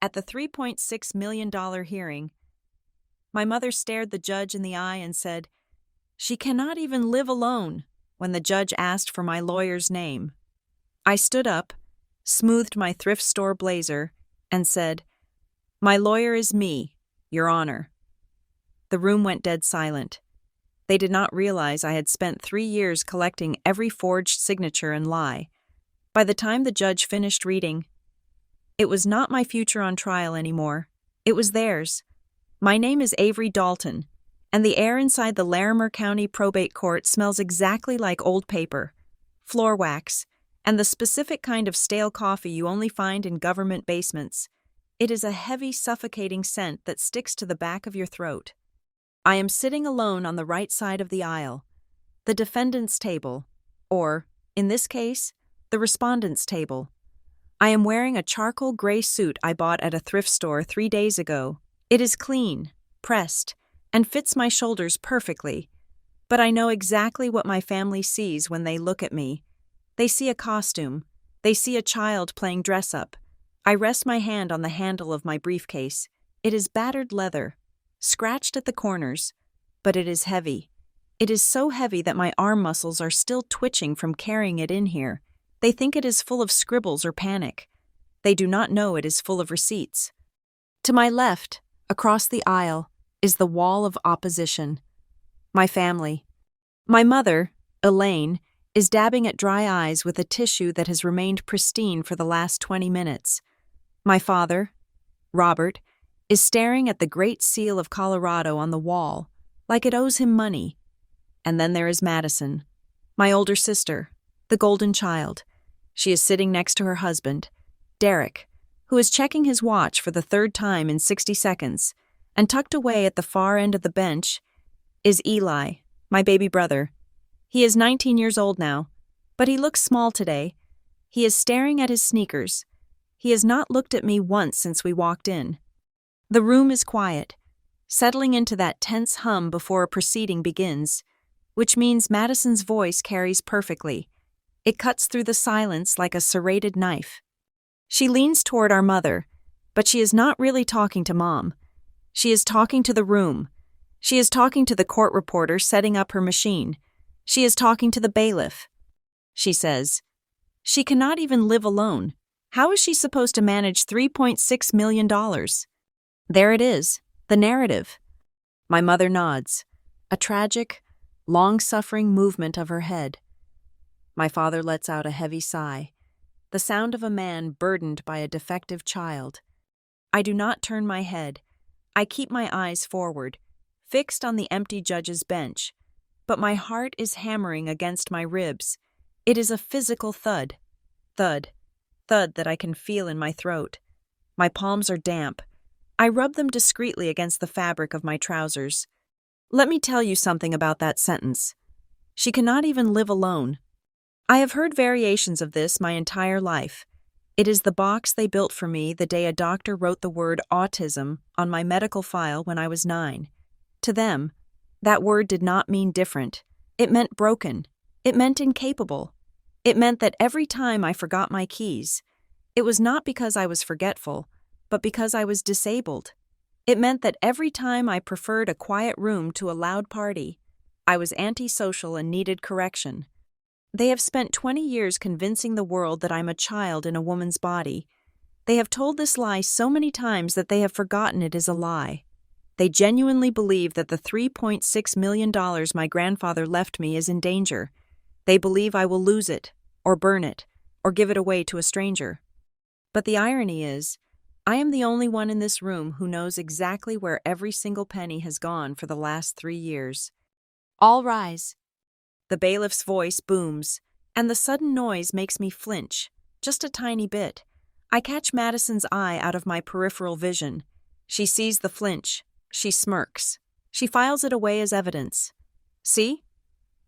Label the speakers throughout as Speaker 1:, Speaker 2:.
Speaker 1: At the $3.6 million hearing, my mother stared the judge in the eye and said, "She cannot even live alone," when the judge asked for my lawyer's name. I stood up, smoothed my thrift store blazer, and said, "My lawyer is me, Your Honor." The room went dead silent. They did not realize I had spent 3 years collecting every forged signature and lie. By the time the judge finished reading, it was not my future on trial anymore. It was theirs. My name is Avery Dalton, and the air inside the Larimer County Probate Court smells exactly like old paper, floor wax, and the specific kind of stale coffee you only find in government basements. It is a heavy, suffocating scent that sticks to the back of your throat. I am sitting alone on the right side of the aisle, the defendant's table, or, in this case, the respondent's table. I am wearing a charcoal gray suit I bought at a thrift store 3 days ago. It is clean, pressed, and fits my shoulders perfectly. But I know exactly what my family sees when they look at me. They see a costume. They see a child playing dress-up. I rest my hand on the handle of my briefcase. It is battered leather, scratched at the corners, but it is heavy. It is so heavy that my arm muscles are still twitching from carrying it in here. They think it is full of scribbles or panic. They do not know it is full of receipts. To my left, across the aisle, is the wall of opposition. My family. My mother, Elaine, is dabbing at dry eyes with a tissue that has remained pristine for the last 20 minutes. My father, Robert, is staring at the Great Seal of Colorado on the wall, like it owes him money. And then there is Madison, my older sister, the golden child. She is sitting next to her husband, Derek, who is checking his watch for the 3rd time in 60 seconds, and tucked away at the far end of the bench is Eli, my baby brother. He is 19 years old now, but he looks small today. He is staring at his sneakers. He has not looked at me once since we walked in. The room is quiet, settling into that tense hum before a proceeding begins, which means Madison's voice carries perfectly. It cuts through the silence like a serrated knife. She leans toward our mother, but she is not really talking to Mom. She is talking to the room. She is talking to the court reporter setting up her machine. She is talking to the bailiff. She says, "She cannot even live alone. How is she supposed to manage $3.6 million? There it is, the narrative. My mother nods, a tragic, long-suffering movement of her head. My father lets out a heavy sigh, the sound of a man burdened by a defective child. I do not turn my head. I keep my eyes forward, fixed on the empty judge's bench, but my heart is hammering against my ribs. It is a physical thud. Thud. Thud that I can feel in my throat. My palms are damp. I rub them discreetly against the fabric of my trousers. Let me tell you something about that sentence. She cannot even live alone. I have heard variations of this my entire life. It is the box they built for me the day a doctor wrote the word autism on my medical file when I was 9. To them, that word did not mean different. It meant broken. It meant incapable. It meant that every time I forgot my keys, it was not because I was forgetful, but because I was disabled. It meant that every time I preferred a quiet room to a loud party, I was antisocial and needed correction. They have spent 20 years convincing the world that I'm a child in a woman's body. They have told this lie so many times that they have forgotten it is a lie. They genuinely believe that the $3.6 million my grandfather left me is in danger. They believe I will lose it, or burn it, or give it away to a stranger. But the irony is, I am the only one in this room who knows exactly where every single penny has gone for the last 3 years. All rise. The bailiff's voice booms, and the sudden noise makes me flinch, just a tiny bit. I catch Madison's eye out of my peripheral vision. She sees the flinch. She smirks. She files it away as evidence. See?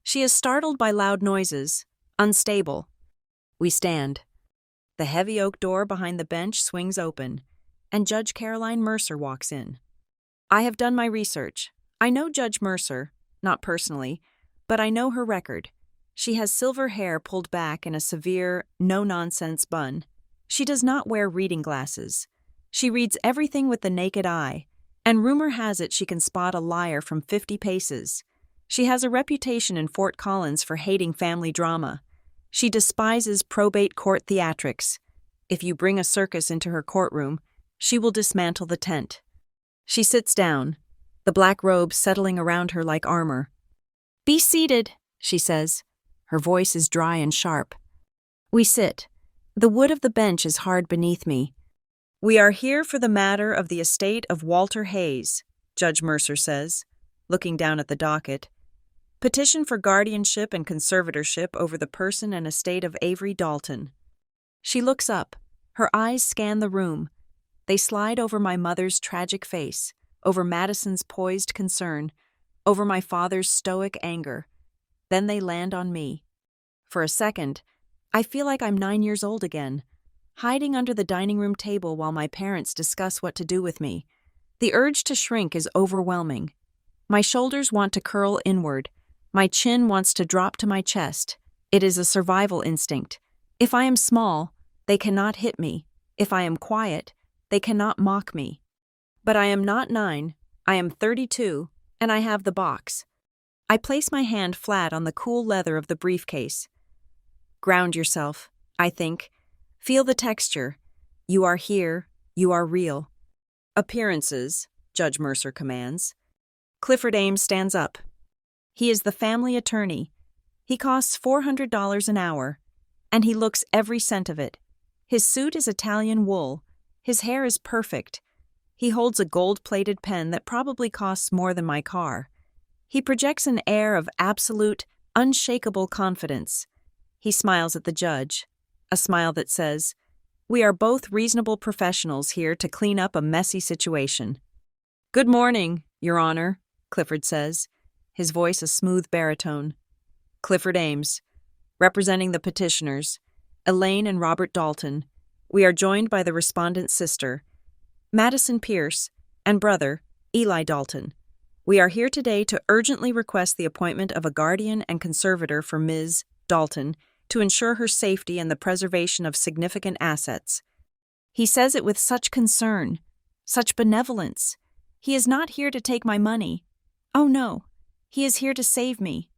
Speaker 1: She is startled by loud noises, unstable. We stand. The heavy oak door behind the bench swings open, and Judge Caroline Mercer walks in. I have done my research. I know Judge Mercer, not personally, but I know her record. She has silver hair pulled back in a severe, no-nonsense bun. She does not wear reading glasses. She reads everything with the naked eye, and rumor has it she can spot a liar from 50 paces. She has a reputation in Fort Collins for hating family drama. She despises probate court theatrics. If you bring a circus into her courtroom, she will dismantle the tent. She sits down, the black robe settling around her like armor. "Be seated," she says. Her voice is dry and sharp. We sit. The wood of the bench is hard beneath me. "We are here for the matter of the estate of Walter Hayes," Judge Mercer says, looking down at the docket. "Petition for guardianship and conservatorship over the person and estate of Avery Dalton." She looks up. Her eyes scan the room. They slide over my mother's tragic face, over Madison's poised concern, over my father's stoic anger. Then they land on me. For a second, I feel like I'm 9 years old again, hiding under the dining room table while my parents discuss what to do with me. The urge to shrink is overwhelming. My shoulders want to curl inward. My chin wants to drop to my chest. It is a survival instinct. If I am small, they cannot hit me. If I am quiet, they cannot mock me. But I am not 9, I am 32, and I have the box. I place my hand flat on the cool leather of the briefcase. Ground yourself, I think. Feel the texture. You are here, you are real. "Appearances," Judge Mercer commands. Clifford Ames stands up. He is the family attorney. He costs $400 an hour, and he looks every cent of it. His suit is Italian wool. His hair is perfect. He holds a gold-plated pen that probably costs more than my car. He projects an air of absolute, unshakable confidence. He smiles at the judge, a smile that says, "We are both reasonable professionals here to clean up a messy situation." "Good morning, Your Honor," Clifford says, his voice a smooth baritone. "Clifford Ames, representing the petitioners, Elaine and Robert Dalton. We are joined by the respondent's sister, Madison Pierce, and brother, Eli Dalton. We are here today to urgently request the appointment of a guardian and conservator for Ms. Dalton to ensure her safety and the preservation of significant assets." He says it with such concern, such benevolence. He is not here to take my money. Oh no, he is here to save me.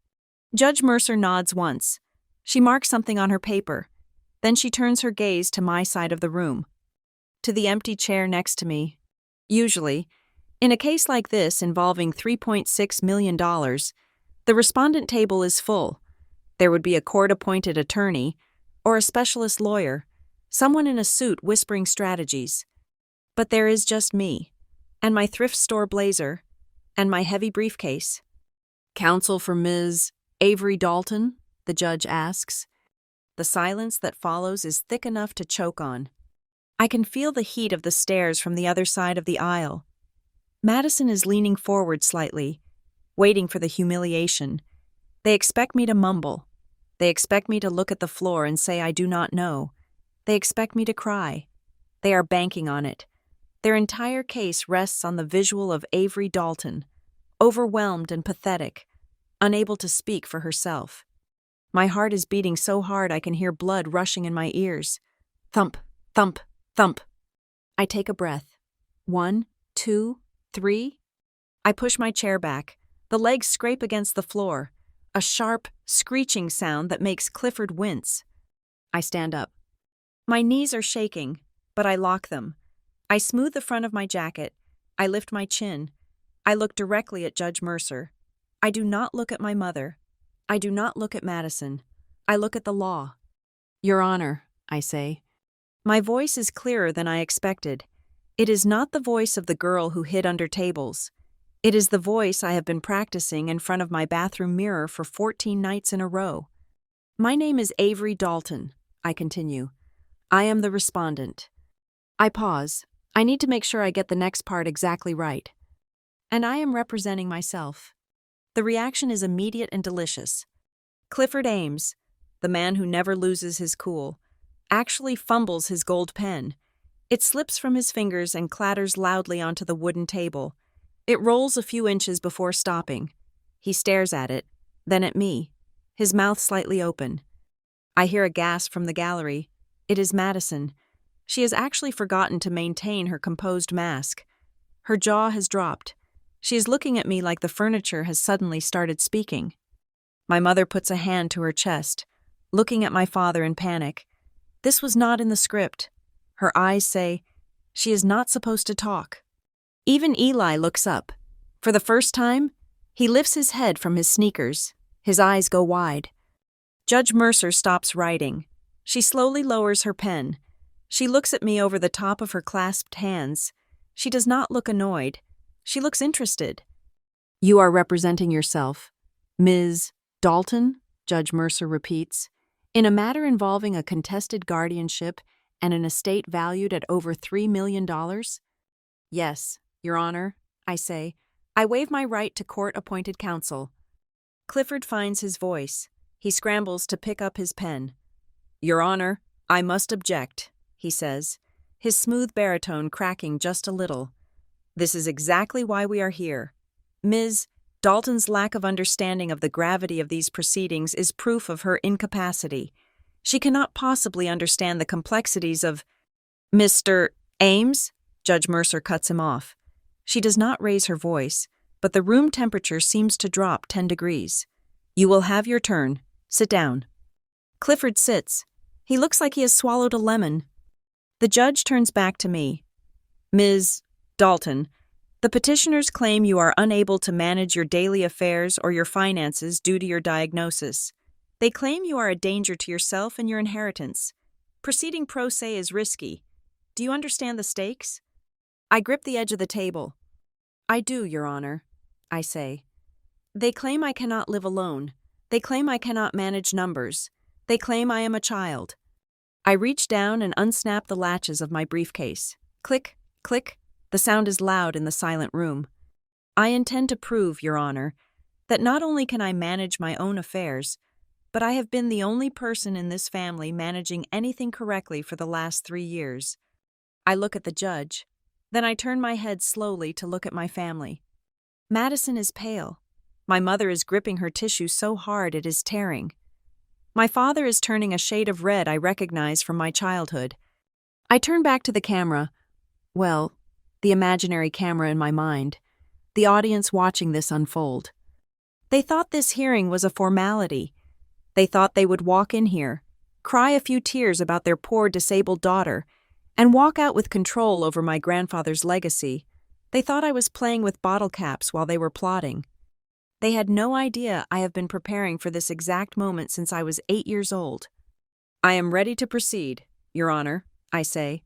Speaker 1: Judge Mercer nods once. She marks something on her paper. Then she turns her gaze to my side of the room, to the empty chair next to me. Usually, in a case like this involving $3.6 million, the respondent table is full. There would be a court-appointed attorney or a specialist lawyer, someone in a suit whispering strategies. But there is just me, and my thrift store blazer, and my heavy briefcase. "Counsel for Ms. Avery Dalton?" the judge asks. The silence that follows is thick enough to choke on. I can feel the heat of the stares from the other side of the aisle. Madison is leaning forward slightly, waiting for the humiliation. They expect me to mumble. They expect me to look at the floor and say I do not know. They expect me to cry. They are banking on it. Their entire case rests on the visual of Avery Dalton, overwhelmed and pathetic, unable to speak for herself. My heart is beating so hard I can hear blood rushing in my ears. Thump, thump, thump. I take a breath. 1, 2, 3. I push my chair back. The legs scrape against the floor, a sharp, screeching sound that makes Clifford wince. I stand up. My knees are shaking, but I lock them. I smooth the front of my jacket. I lift my chin. I look directly at Judge Mercer. I do not look at my mother. I do not look at Madison. I look at the law. "Your Honor," I say. My voice is clearer than I expected. It is not the voice of the girl who hid under tables. It is the voice I have been practicing in front of my bathroom mirror for 14 nights in a row. "My name is Avery Dalton," I continue. "I am the respondent." I pause. I need to make sure I get the next part exactly right. "And I am representing myself." The reaction is immediate and delicious. Clifford Ames, the man who never loses his cool, actually fumbles his gold pen. It slips from his fingers and clatters loudly onto the wooden table. It rolls a few inches before stopping. He stares at it, then at me, his mouth slightly open. I hear a gasp from the gallery. It is Madison. She has actually forgotten to maintain her composed mask. Her jaw has dropped. She is looking at me like the furniture has suddenly started speaking. My mother puts a hand to her chest, looking at my father in panic. This was not in the script. Her eyes say, she is not supposed to talk. Even Eli looks up. For the first time, he lifts his head from his sneakers. His eyes go wide. Judge Mercer stops writing. She slowly lowers her pen. She looks at me over the top of her clasped hands. She does not look annoyed. She looks interested. You are representing yourself, Ms. Dalton, Judge Mercer repeats, in a matter involving a contested guardianship and an estate valued at over $3 million? Yes, Your Honor, I say. I waive my right to court-appointed counsel. Clifford finds his voice. He scrambles to pick up his pen. Your Honor, I must object, he says, his smooth baritone cracking just a little. This is exactly why we are here. Ms. Dalton's lack of understanding of the gravity of these proceedings is proof of her incapacity. She cannot possibly understand the complexities of— Mr. Ames? Judge Mercer cuts him off. She does not raise her voice, but the room temperature seems to drop 10 degrees. You will have your turn. Sit down. Clifford sits. He looks like he has swallowed a lemon. The judge turns back to me. Ms. Dalton, the petitioners claim you are unable to manage your daily affairs or your finances due to your diagnosis. They claim you are a danger to yourself and your inheritance. Proceeding pro se is risky. Do you understand the stakes? I grip the edge of the table. I do, Your Honor, I say. They claim I cannot live alone. They claim I cannot manage numbers. They claim I am a child. I reach down and unsnap the latches of my briefcase. Click, click. The sound is loud in the silent room. I intend to prove, Your Honor, that not only can I manage my own affairs, but I have been the only person in this family managing anything correctly for the last 3 years. I look at the judge. Then I turn my head slowly to look at my family. Madison is pale. My mother is gripping her tissue so hard it is tearing. My father is turning a shade of red I recognize from my childhood. I turn back to the camera. Well, the imaginary camera in my mind. The audience watching this unfold. They thought this hearing was a formality. They thought they would walk in here, cry a few tears about their poor disabled daughter, and walk out with control over my grandfather's legacy. They thought I was playing with bottle caps while they were plotting. They had no idea I have been preparing for this exact moment since I was 8 years old. I am ready to proceed, Your Honor, I say.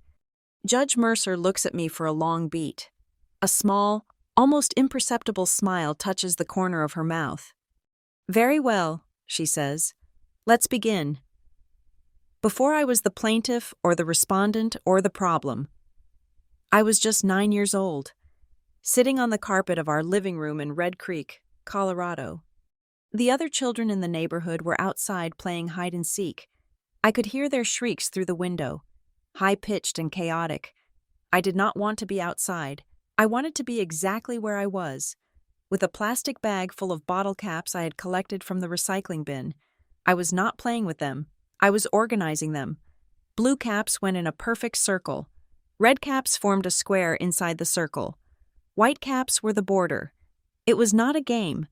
Speaker 1: Judge Mercer looks at me for a long beat. A small, almost imperceptible smile touches the corner of her mouth. Very well, she says. Let's begin. Before I was the plaintiff or the respondent or the problem. I was just 9 years old, sitting on the carpet of our living room in Red Creek, Colorado. The other children in the neighborhood were outside playing hide and seek. I could hear their shrieks through the window, high-pitched and chaotic. I did not want to be outside. I wanted to be exactly where I was, with a plastic bag full of bottle caps I had collected from the recycling bin. I was not playing with them. I was organizing them. Blue caps went in a perfect circle. Red caps formed a square inside the circle. White caps were the border. It was not a game.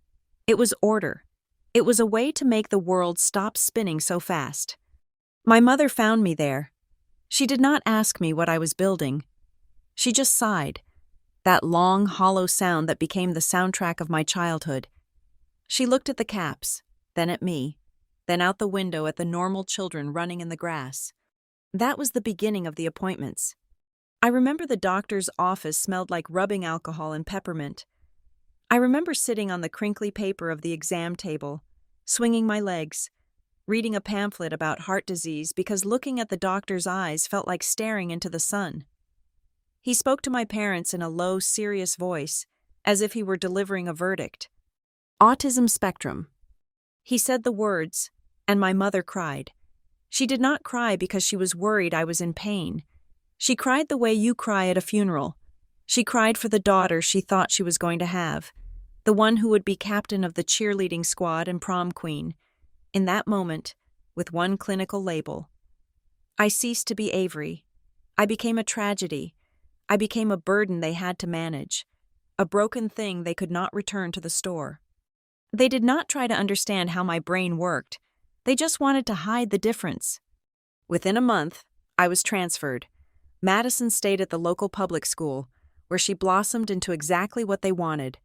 Speaker 1: It was order. It was a way to make the world stop spinning so fast. My mother found me there. She did not ask me what I was building. She just sighed, that long, hollow sound that became the soundtrack of my childhood. She looked at the caps, then at me, then out the window at the normal children running in the grass. That was the beginning of the appointments. I remember the doctor's office smelled like rubbing alcohol and peppermint. I remember sitting on the crinkly paper of the exam table, swinging my legs, reading a pamphlet about heart disease because looking at the doctor's eyes felt like staring into the sun. He spoke to my parents in a low, serious voice, as if he were delivering a verdict. Autism spectrum. He said the words, and my mother cried. She did not cry because she was worried I was in pain. She cried the way you cry at a funeral. She cried for the daughter she thought she was going to have, the one who would be captain of the cheerleading squad and prom queen. In that moment, with one clinical label. I ceased to be Avery. I became a tragedy. I became a burden they had to manage, a broken thing they could not return to the store. They did not try to understand how my brain worked. They just wanted to hide the difference. Within a month, I was transferred. Madison stayed at the local public school, where she blossomed into exactly what they wanted.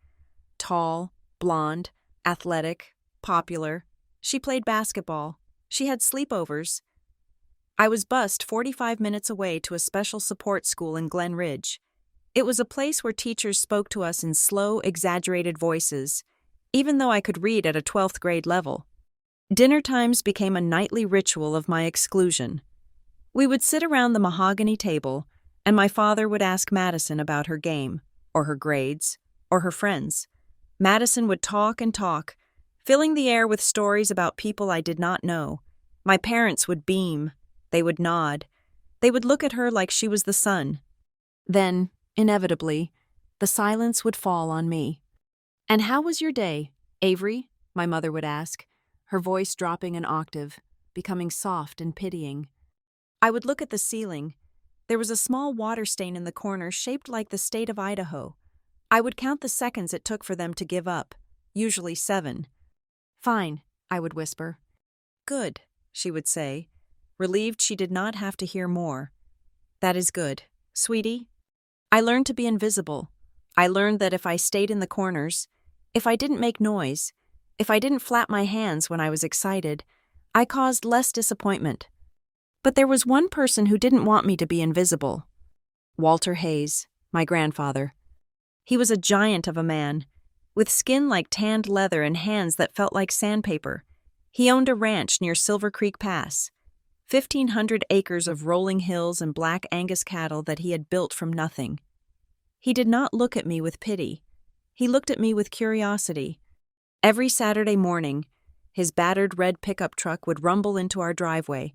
Speaker 1: Tall, blonde, athletic, popular. She played basketball. She had sleepovers. I was bused 45 minutes away to a special support school in Glen Ridge. It was a place where teachers spoke to us in slow, exaggerated voices, even though I could read at a 12th grade level. Dinner times became a nightly ritual of my exclusion. We would sit around the mahogany table, and my father would ask Madison about her game, or her grades, or her friends. Madison would talk and talk, filling the air with stories about people I did not know. My parents would beam. They would nod. They would look at her like she was the sun. Then, inevitably, the silence would fall on me. "And how was your day, Avery?" my mother would ask, her voice dropping an octave, becoming soft and pitying. I would look at the ceiling. There was a small water stain in the corner shaped like the state of Idaho. I would count the seconds it took for them to give up, usually 7. "Fine," I would whisper. "Good," she would say, relieved she did not have to hear more. "That is good, sweetie." I learned to be invisible. I learned that if I stayed in the corners, if I didn't make noise, if I didn't flap my hands when I was excited, I caused less disappointment. But there was one person who didn't want me to be invisible. Walter Hayes, my grandfather. He was a giant of a man, with skin like tanned leather and hands that felt like sandpaper. He owned a ranch near Silver Creek Pass, 1,500 acres of rolling hills and black Angus cattle that he had built from nothing. He did not look at me with pity. He looked at me with curiosity. Every Saturday morning, his battered red pickup truck would rumble into our driveway.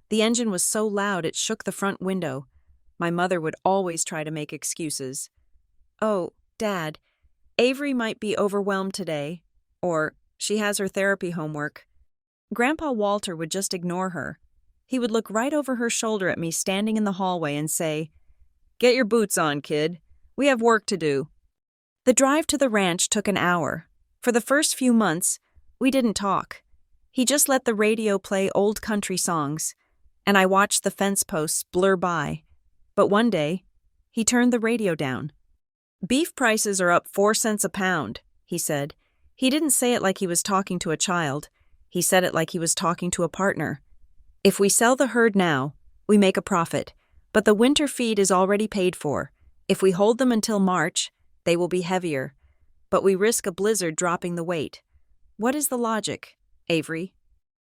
Speaker 1: The engine was so loud it shook the front window. My mother would always try to make excuses. "Oh, Dad, Avery might be overwhelmed today," or "she has her therapy homework." Grandpa Walter would just ignore her. He would look right over her shoulder at me standing in the hallway and say, "Get your boots on, kid. We have work to do." The drive to the ranch took an hour. For the first few months, we didn't talk. He just let the radio play old country songs, and I watched the fence posts blur by. But one day, he turned the radio down. "Beef prices are up 4 cents a pound," he said. He didn't say it like he was talking to a child. He said it like he was talking to a partner. "If we sell the herd now, we make a profit, but the winter feed is already paid for. If we hold them until March, they will be heavier, but we risk a blizzard dropping the weight. What is the logic, Avery?"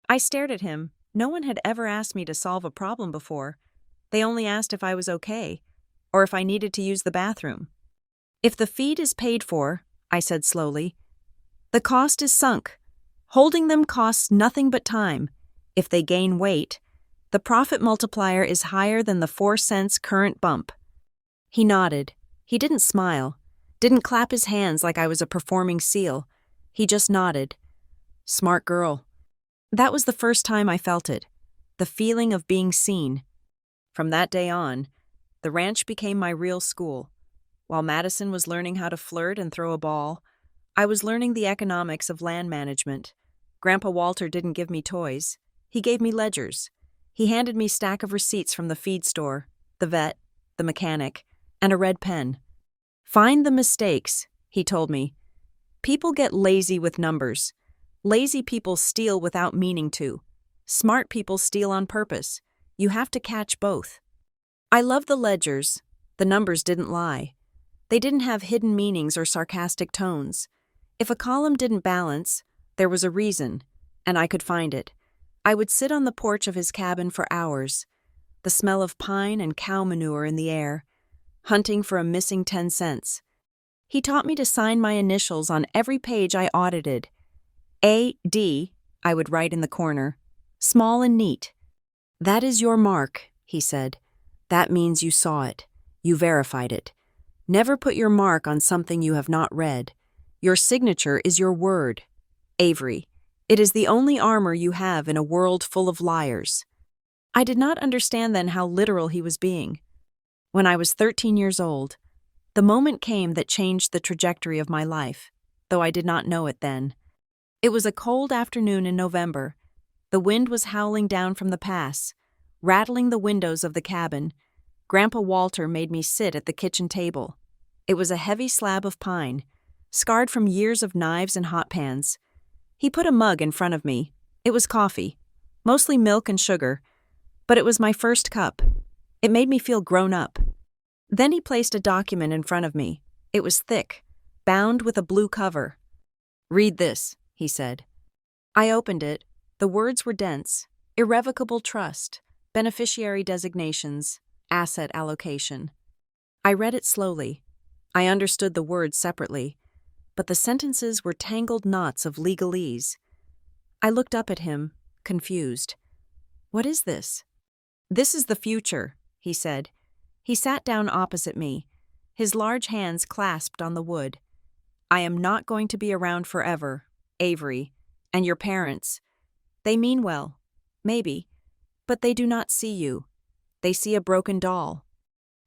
Speaker 1: I stared at him. No one had ever asked me to solve a problem before. They only asked if I was okay, or if I needed to use the bathroom. "If the feed is paid for," I said slowly, "the cost is sunk. Holding them costs nothing but time. If they gain weight, the profit multiplier is higher than the 4 cents current bump." He nodded. He didn't smile, didn't clap his hands like I was a performing seal. He just nodded. Smart girl. That was the first time I felt it, the feeling of being seen. From that day on, the ranch became my real school. While Madison was learning how to flirt and throw a ball, I was learning the economics of land management. Grandpa Walter didn't give me toys. He gave me ledgers. He handed me a stack of receipts from the feed store, the vet, the mechanic, and a red pen. "Find the mistakes," he told me. "People get lazy with numbers. Lazy people steal without meaning to. Smart people steal on purpose. You have to catch both." I loved the ledgers. The numbers didn't lie. They didn't have hidden meanings or sarcastic tones. If a column didn't balance, there was a reason, and I could find it. I would sit on the porch of his cabin for hours, the smell of pine and cow manure in the air, hunting for a missing 10 cents. He taught me to sign my initials on every page I audited. A.D., I would write in the corner, small and neat. "That is your mark," he said. "That means you saw it. You verified it. Never put your mark on something you have not read. Your signature is your word. Avery, it is the only armor you have in a world full of liars." I did not understand then how literal he was being. When I was 13 years old, the moment came that changed the trajectory of my life, though I did not know it then. It was a cold afternoon in November. The wind was howling down from the pass, rattling the windows of the cabin. Grandpa Walter made me sit at the kitchen table. It was a heavy slab of pine, scarred from years of knives and hot pans. He put a mug in front of me. It was coffee, mostly milk and sugar, but it was my first cup. It made me feel grown up. Then he placed a document in front of me. It was thick, bound with a blue cover. "Read this," he said. I opened it. The words were dense: irrevocable trust, beneficiary designations, asset allocation. I read it slowly. I understood the words separately, but the sentences were tangled knots of legalese. I looked up at him, confused. "What is this?" "This is the future," he said. He sat down opposite me, his large hands clasped on the wood. "I am not going to be around forever, Avery, and your parents. They mean well, maybe, but they do not see you. They see a broken doll."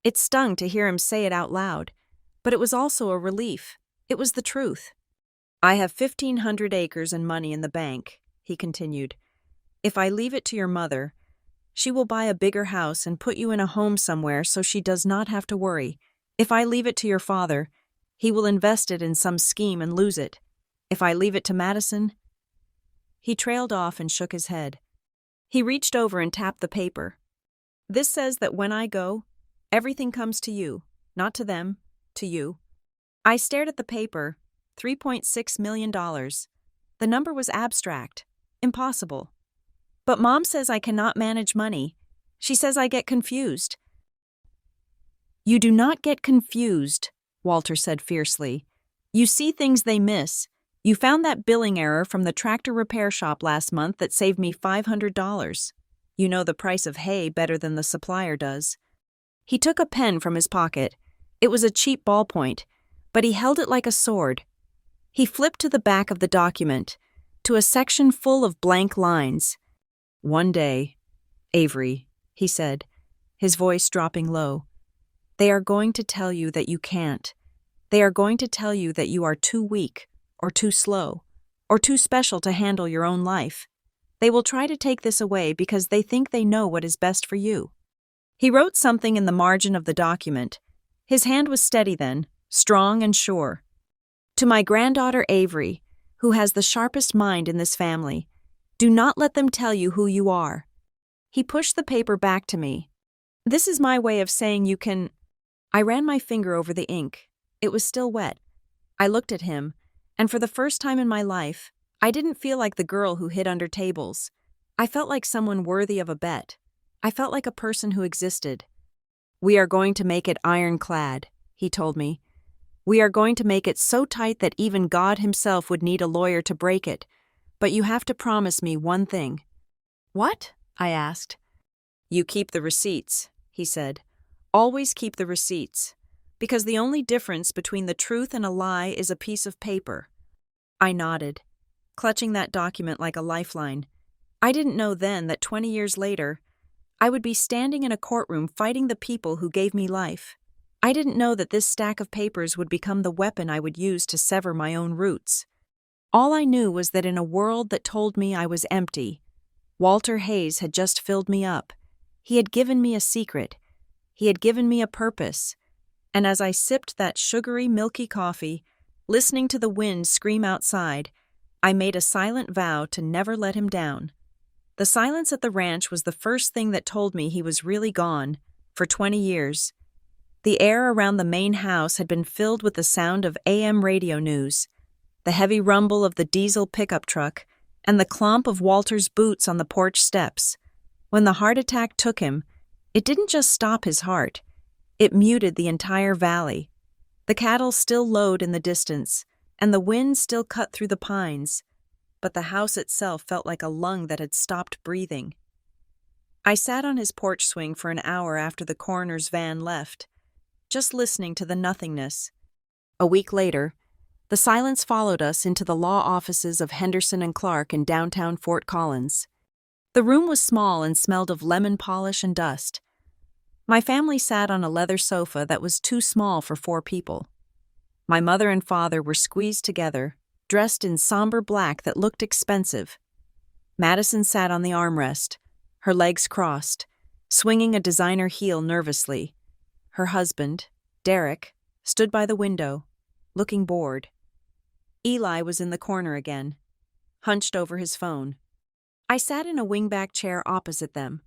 Speaker 1: It stung to hear him say it out loud, but it was also a relief. It was the truth. "I have 1,500 acres and money in the bank," he continued. "If I leave it to your mother, she will buy a bigger house and put you in a home somewhere so she does not have to worry. If I leave it to your father, he will invest it in some scheme and lose it. If I leave it to Madison—" He trailed off and shook his head. He reached over and tapped the paper. "This says that when I go, everything comes to you, not to them, to you." I stared at the paper. $3.6 million. The number was abstract, impossible. "But Mom says I cannot manage money. She says I get confused." "You do not get confused," Walter said fiercely. "You see things they miss. You found that billing error from the tractor repair shop last month that saved me $500. You know the price of hay better than the supplier does." He took a pen from his pocket. It was a cheap ballpoint, but he held it like a sword. He flipped to the back of the document, to a section full of blank lines. "One day, Avery," he said, his voice dropping low, "they are going to tell you that you can't. They are going to tell you that you are too weak, or too slow, or too special to handle your own life. They will try to take this away because they think they know what is best for you." He wrote something in the margin of the document. His hand was steady then, strong and sure. "To my granddaughter Avery, who has the sharpest mind in this family, do not let them tell you who you are." He pushed the paper back to me. "This is my way of saying you can—" I ran my finger over the ink. It was still wet. I looked at him, and for the first time in my life, I didn't feel like the girl who hid under tables. I felt like someone worthy of a bet. I felt like a person who existed. "We are going to make it ironclad," he told me. "We are going to make it so tight that even God himself would need a lawyer to break it. But you have to promise me one thing." "What?" I asked. "You keep the receipts," he said. "Always keep the receipts. Because the only difference between the truth and a lie is a piece of paper." I nodded, clutching that document like a lifeline. I didn't know then that 20 years later, I would be standing in a courtroom fighting the people who gave me life. I didn't know that this stack of papers would become the weapon I would use to sever my own roots. All I knew was that in a world that told me I was empty, Walter Hayes had just filled me up. He had given me a secret. He had given me a purpose. And as I sipped that sugary, milky coffee, listening to the wind scream outside, I made a silent vow to never let him down. The silence at the ranch was the first thing that told me he was really gone, for 20 years. The air around the main house had been filled with the sound of AM radio news, the heavy rumble of the diesel pickup truck, and the clomp of Walter's boots on the porch steps. When the heart attack took him, it didn't just stop his heart. It muted the entire valley. The cattle still lowed in the distance, and the wind still cut through the pines, but the house itself felt like a lung that had stopped breathing. I sat on his porch swing for an hour after the coroner's van left, just listening to the nothingness. A week later, the silence followed us into the law offices of Henderson and Clark in downtown Fort Collins. The room was small and smelled of lemon polish and dust. My family sat on a leather sofa that was too small for 4 people. My mother and father were squeezed together, dressed in somber black that looked expensive. Madison sat on the armrest, her legs crossed, swinging a designer heel nervously. Her husband, Derek, stood by the window, looking bored. Eli was in the corner again, hunched over his phone. I sat in a wingback chair opposite them.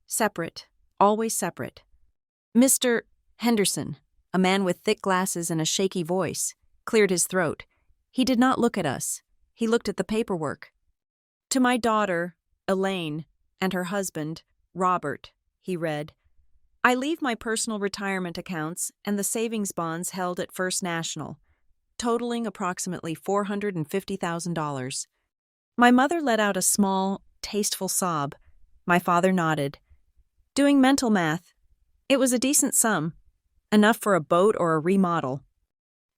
Speaker 1: Separate, always separate. Mr. Henderson, a man with thick glasses and a shaky voice, cleared his throat. He did not look at us. He looked at the paperwork. To my daughter, Elaine, and her husband, Robert, he read, I leave my personal retirement accounts and the savings bonds held at First National, totaling approximately $450,000. My mother let out a small, tasteful sob. My father nodded. Doing mental math. It was a decent sum, enough for a boat or a remodel.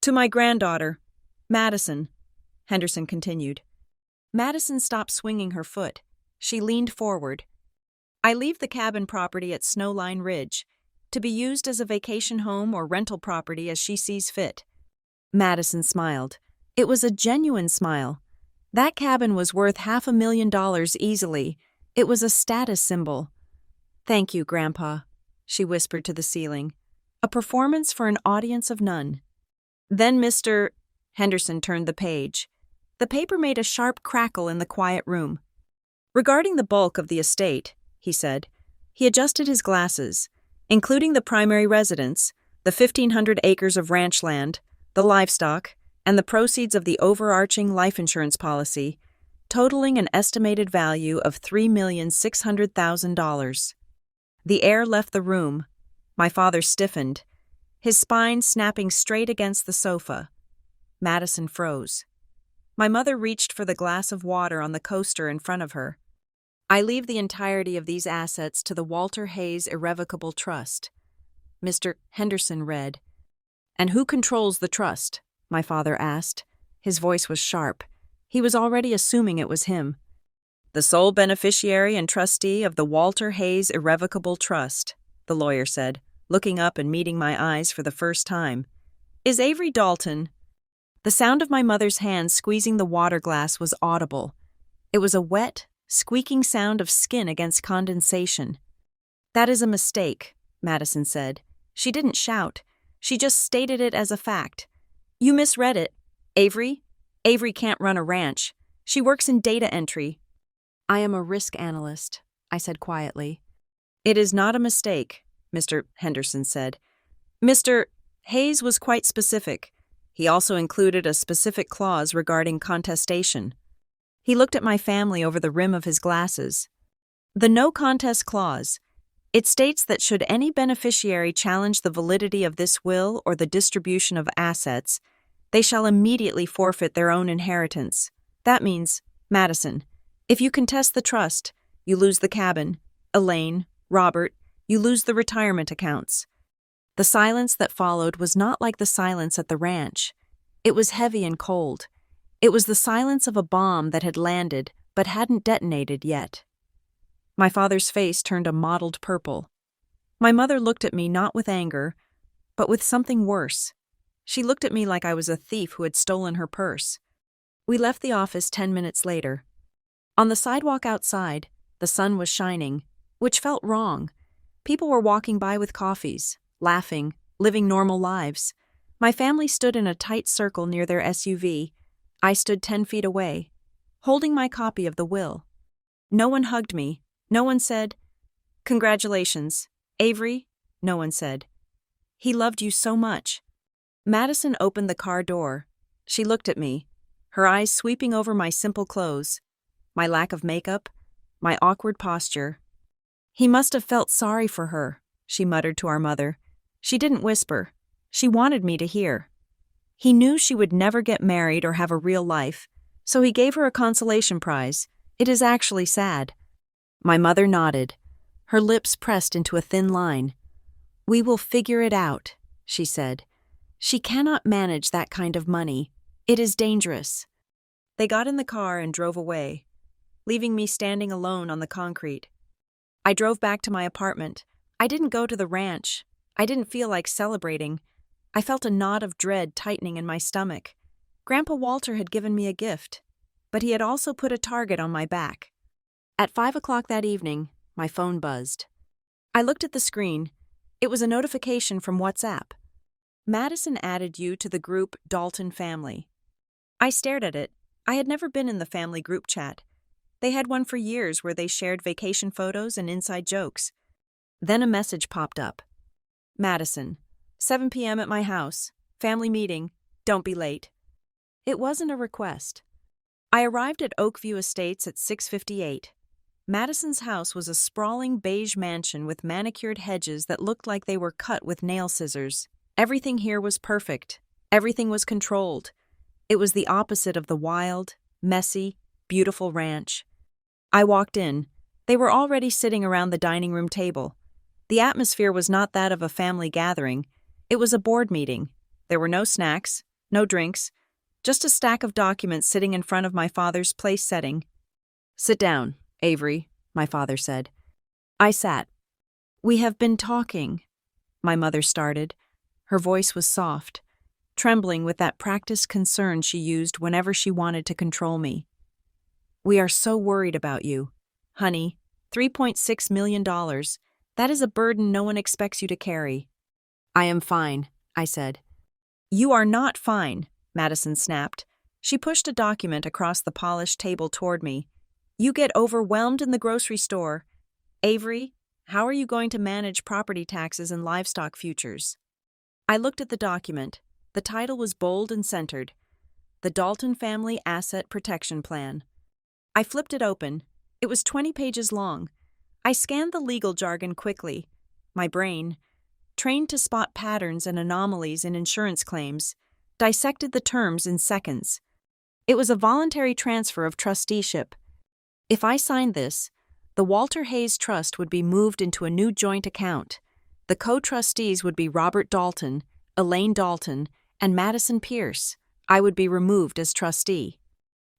Speaker 1: To my granddaughter, Madison, Henderson continued. Madison stopped swinging her foot. She leaned forward. I leave the cabin property at Snowline Ridge, to be used as a vacation home or rental property as she sees fit. Madison smiled. It was a genuine smile. That cabin was worth $500,000 easily. It was a status symbol. Thank you, Grandpa, she whispered to the ceiling. A performance for an audience of none. Then Mr. Henderson turned the page. The paper made a sharp crackle in the quiet room. Regarding the bulk of the estate, he said, he adjusted his glasses, including the primary residence, the 1,500 acres of ranch land, the livestock, and the proceeds of the overarching life insurance policy, totaling an estimated value of $3,600,000. The air left the room. My father stiffened, his spine snapping straight against the sofa. Madison froze. My mother reached for the glass of water on the coaster in front of her. I leave the entirety of these assets to the Walter Hayes Irrevocable Trust. Mr. Henderson read. And who controls the trust? My father asked. His voice was sharp. He was already assuming it was him. The sole beneficiary and trustee of the Walter Hayes Irrevocable Trust, the lawyer said, looking up and meeting my eyes for the first time, is Avery Dalton. The sound of my mother's hand squeezing the water glass was audible. It was a wet, squeaking sound of skin against condensation. That is a mistake, Madison said. She didn't shout. She just stated it as a fact. You misread it. Avery can't run a ranch. She works in data entry. I am a risk analyst, I said quietly. It is not a mistake, Mr. Henderson said. Mr. Hayes was quite specific. He also included a specific clause regarding contestation. He looked at my family over the rim of his glasses. The no contest clause. It states that should any beneficiary challenge the validity of this will or the distribution of assets, they shall immediately forfeit their own inheritance. That means, Madison, if you contest the trust, you lose the cabin. Elaine, Robert, you lose the retirement accounts. The silence that followed was not like the silence at the ranch. It was heavy and cold. It was the silence of a bomb that had landed but hadn't detonated yet. My father's face turned a mottled purple. My mother looked at me not with anger, but with something worse. She looked at me like I was a thief who had stolen her purse. We left the office 10 minutes later. On the sidewalk outside, the sun was shining, which felt wrong. People were walking by with coffees, laughing, living normal lives. My family stood in a tight circle near their SUV. I stood 10 feet away, holding my copy of the will. No one hugged me. No one said, "Congratulations, Avery," no one said. "He loved you so much." Madison opened the car door. She looked at me, her eyes sweeping over my simple clothes, my lack of makeup, my awkward posture. "He must have felt sorry for her," she muttered to our mother. She didn't whisper. She wanted me to hear. He knew she would never get married or have a real life, so he gave her a consolation prize. It is actually sad. My mother nodded, her lips pressed into a thin line. "We will figure it out," she said. "She cannot manage that kind of money. It is dangerous." They got in the car and drove away. leaving me standing alone on the concrete. I drove back to my apartment. I didn't go to the ranch. I didn't feel like celebrating. I felt a knot of dread tightening in my stomach. Grandpa Walter had given me a gift, but he had also put a target on my back. At 5 o'clock that evening, my phone buzzed. I looked at the screen. It was a notification from WhatsApp. Madison added you to the group Dalton Family. I stared at it. I had never been in the family group chat. They had one for years where they shared vacation photos and inside jokes. Then a message popped up. Madison, 7 p.m. at my house. Family meeting. Don't be late. It wasn't a request. I arrived at Oakview Estates at 6:58. Madison's house was a sprawling beige mansion with manicured hedges that looked like they were cut with nail scissors. Everything here was perfect. Everything was controlled. It was the opposite of the wild, messy, beautiful ranch. I walked in. They were already sitting around the dining room table. The atmosphere was not that of a family gathering. It was a board meeting. There were no snacks, no drinks, just a stack of documents sitting in front of my father's place setting. Sit down, Avery, my father said. I sat. We have been talking, my mother started. Her voice was soft, trembling with that practiced concern she used whenever she wanted to control me. We are so worried about you. Honey, $3.6 million. That is a burden no one expects you to carry. I am fine, I said. You are not fine, Madison snapped. She pushed a document across the polished table toward me. You get overwhelmed in the grocery store. Avery, how are you going to manage property taxes and livestock futures? I looked at the document. The title was bold and centered. The Dalton Family Asset Protection Plan. I flipped it open. It was 20 pages long. I scanned the legal jargon quickly. My brain, trained to spot patterns and anomalies in insurance claims, dissected the terms in seconds. It was a voluntary transfer of trusteeship. If I signed this, the Walter Hayes Trust would be moved into a new joint account. The co-trustees would be Robert Dalton, Elaine Dalton, and Madison Pierce. I would be removed as trustee.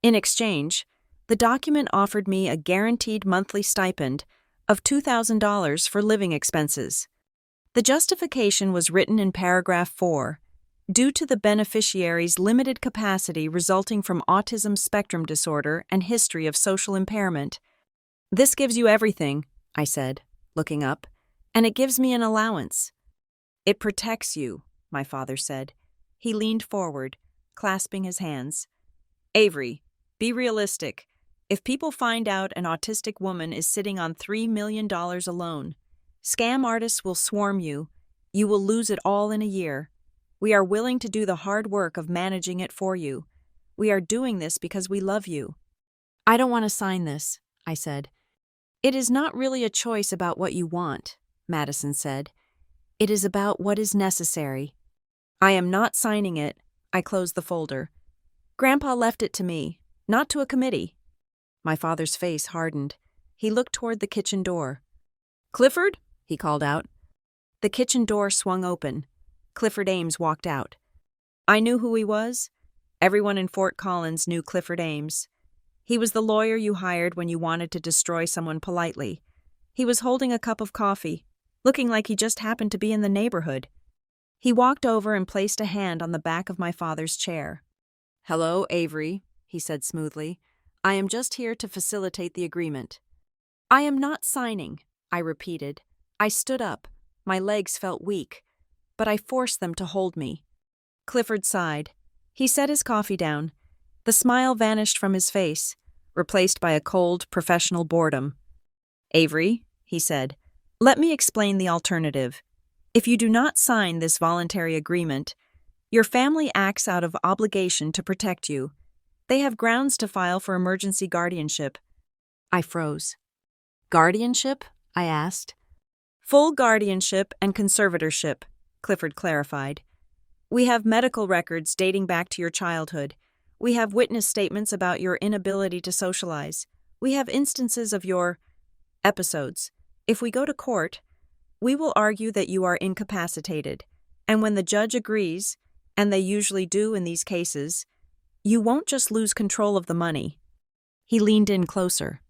Speaker 1: In exchange, the document offered me a guaranteed monthly stipend of $2,000 for living expenses. The justification was written in paragraph 4, due to the beneficiary's limited capacity resulting from autism spectrum disorder and history of social impairment. This gives you everything, I said, looking up, and it gives me an allowance. It protects you, my father said. He leaned forward, clasping his hands. Avery, be realistic. If people find out an autistic woman is sitting on $3 million alone, scam artists will swarm you. You will lose it all in a year. We are willing to do the hard work of managing it for you. We are doing this because we love you. I don't want to sign this, I said. It is not really a choice about what you want, Madison said. It is about what is necessary. I am not signing it. I closed the folder. Grandpa left it to me, not to a committee. My father's face hardened. He looked toward the kitchen door. Clifford, he called out. The kitchen door swung open. Clifford Ames walked out. I knew who he was. Everyone in Fort Collins knew Clifford Ames. He was the lawyer you hired when you wanted to destroy someone politely. He was holding a cup of coffee, looking like he just happened to be in the neighborhood. He walked over and placed a hand on the back of my father's chair. Hello, Avery, he said smoothly. I am just here to facilitate the agreement. I am not signing, I repeated. I stood up. My legs felt weak, but I forced them to hold me. Clifford sighed. He set his coffee down. The smile vanished from his face, replaced by a cold, professional boredom. Avery, he said, let me explain the alternative. If you do not sign this voluntary agreement, your family acts out of obligation to protect you. They have grounds to file for emergency guardianship. I froze. Guardianship? I asked. Full guardianship and conservatorship, Clifford clarified. We have medical records dating back to your childhood. We have witness statements about your inability to socialize. We have instances of your episodes. If we go to court, we will argue that you are incapacitated, and when the judge agrees, and they usually do in these cases, you won't just lose control of the money. He leaned in closer.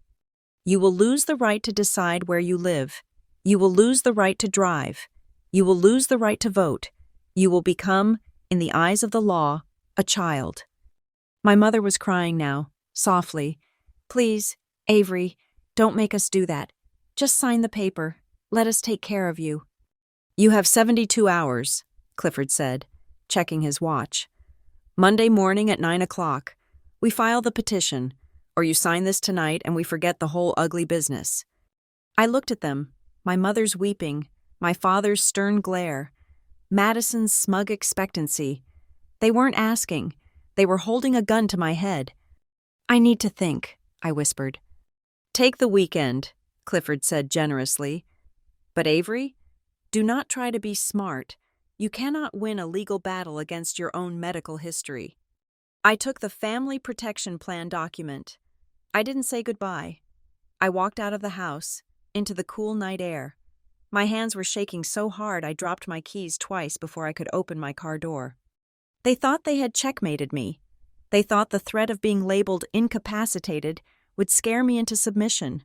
Speaker 1: You will lose the right to decide where you live. You will lose the right to drive. You will lose the right to vote. You will become, in the eyes of the law, a child. My mother was crying now, softly. Please, Avery, don't make us do that. Just sign the paper. Let us take care of you. You have 72 hours, Clifford said, checking his watch. Monday morning at 9 o'clock. We file the petition, or you sign this tonight and we forget the whole ugly business. I looked at them, my mother's weeping, my father's stern glare, Madison's smug expectancy. They weren't asking. They were holding a gun to my head. I need to think, I whispered. Take the weekend, Clifford said generously. But Avery, do not try to be smart. You cannot win a legal battle against your own medical history. I took the Family Protection Plan document. I didn't say goodbye. I walked out of the house, into the cool night air. My hands were shaking so hard I dropped my keys twice before I could open my car door. They thought they had checkmated me. They thought the threat of being labeled incapacitated would scare me into submission.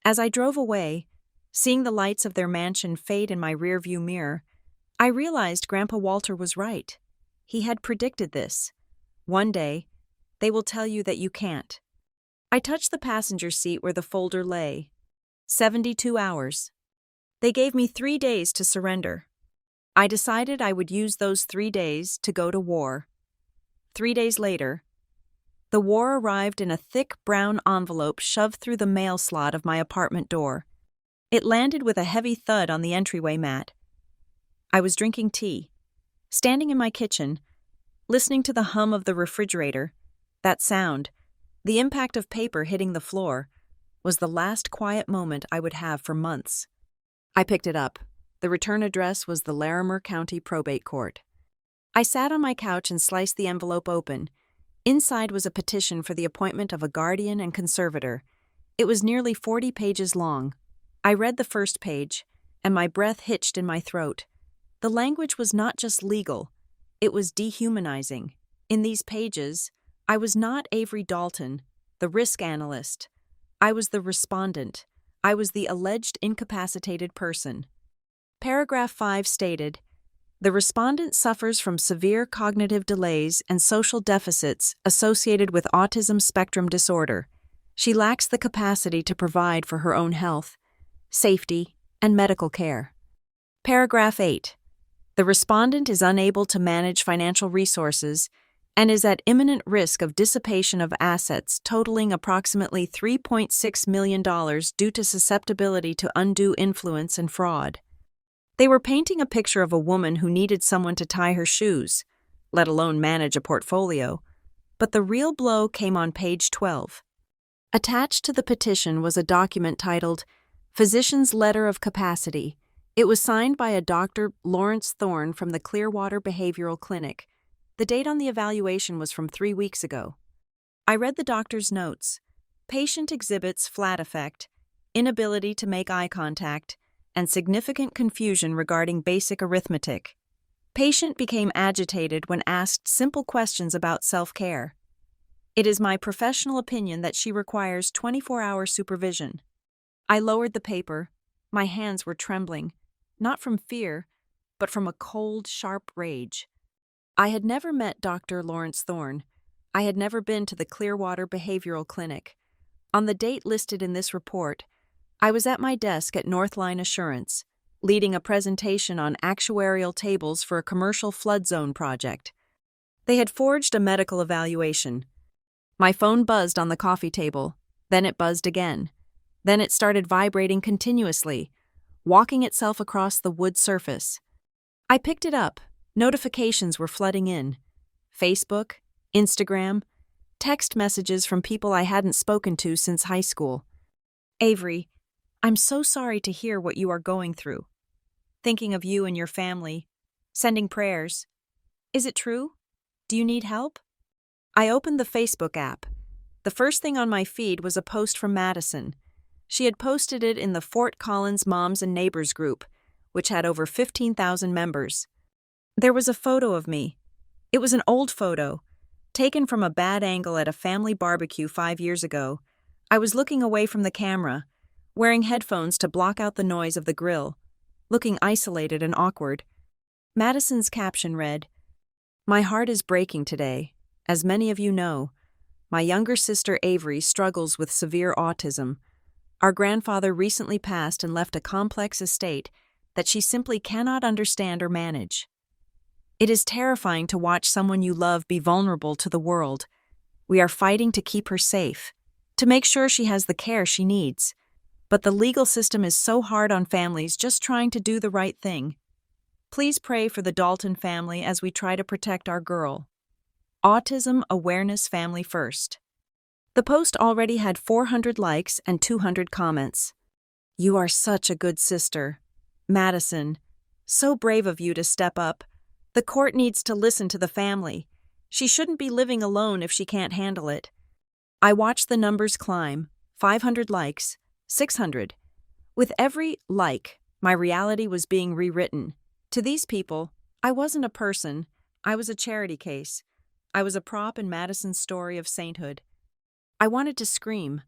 Speaker 1: As I drove away, seeing the lights of their mansion fade in my rearview mirror, I realized Grandpa Walter was right. He had predicted this. One day, they will tell you that you can't. I touched the passenger seat where the folder lay. 72 hours. They gave me 3 days to surrender. I decided I would use those 3 days to go to war. 3 days later, the war arrived in a thick brown envelope shoved through the mail slot of my apartment door. It landed with a heavy thud on the entryway mat. I was drinking tea, standing in my kitchen, listening to the hum of the refrigerator. That sound, the impact of paper hitting the floor, was the last quiet moment I would have for months. I picked it up. The return address was the Larimer County Probate Court. I sat on my couch and sliced the envelope open. Inside was a petition for the appointment of a guardian and conservator. It was nearly 40 pages long. I read the first page, and my breath hitched in my throat. The language was not just legal, it was dehumanizing. In these pages, I was not Avery Dalton, the risk analyst. I was the respondent. I was the alleged incapacitated person. Paragraph 5 stated, the respondent suffers from severe cognitive delays and social deficits associated with autism spectrum disorder. She lacks the capacity to provide for her own health, safety, and medical care. Paragraph 8. The respondent is unable to manage financial resources and is at imminent risk of dissipation of assets totaling approximately $3.6 million due to susceptibility to undue influence and fraud. They were painting a picture of a woman who needed someone to tie her shoes, let alone manage a portfolio, but the real blow came on page 12. Attached to the petition was a document titled Physician's Letter of Capacity. It was signed by a Dr. Lawrence Thorne from the Clearwater Behavioral Clinic. The date on the evaluation was from 3 weeks ago. I read the doctor's notes. Patient exhibits flat affect, inability to make eye contact, and significant confusion regarding basic arithmetic. Patient became agitated when asked simple questions about self-care. It is my professional opinion that she requires 24-hour supervision. I lowered the paper. My hands were trembling, not from fear, but from a cold, sharp rage. I had never met Dr. Lawrence Thorne. I had never been to the Clearwater Behavioral Clinic. On the date listed in this report, I was at my desk at Northline Assurance, leading a presentation on actuarial tables for a commercial flood zone project. They had forged a medical evaluation. My phone buzzed on the coffee table, then it buzzed again. Then it started vibrating continuously, walking itself across the wood surface. I picked it up. Notifications were flooding in. Facebook, Instagram, text messages from people I hadn't spoken to since high school. Avery, I'm so sorry to hear what you are going through. Thinking of you and your family. Sending prayers. Is it true? Do you need help? I opened the Facebook app. The first thing on my feed was a post from Madison. She had posted it in the Fort Collins Moms and Neighbors group, which had over 15,000 members. There was a photo of me. It was an old photo. taken from a bad angle at a family barbecue 5 years ago. I was looking away from the camera, wearing headphones to block out the noise of the grill, looking isolated and awkward. Madison's caption read, "My heart is breaking today. As many of you know, my younger sister Avery struggles with severe autism. Our grandfather recently passed and left a complex estate that she simply cannot understand or manage. It is terrifying to watch someone you love be vulnerable to the world. We are fighting to keep her safe, to make sure she has the care she needs. But the legal system is so hard on families just trying to do the right thing. Please pray for the Dalton family as we try to protect our girl. Autism Awareness Family First." The post already had 400 likes and 200 comments. "You are such a good sister. Madison, so brave of you to step up. The court needs to listen to the family. She shouldn't be living alone if she can't handle it." I watched the numbers climb, 500 likes, 600. With every like, my reality was being rewritten. To these people, I wasn't a person, I was a charity case. I was a prop in Madison's story of sainthood. I wanted to scream.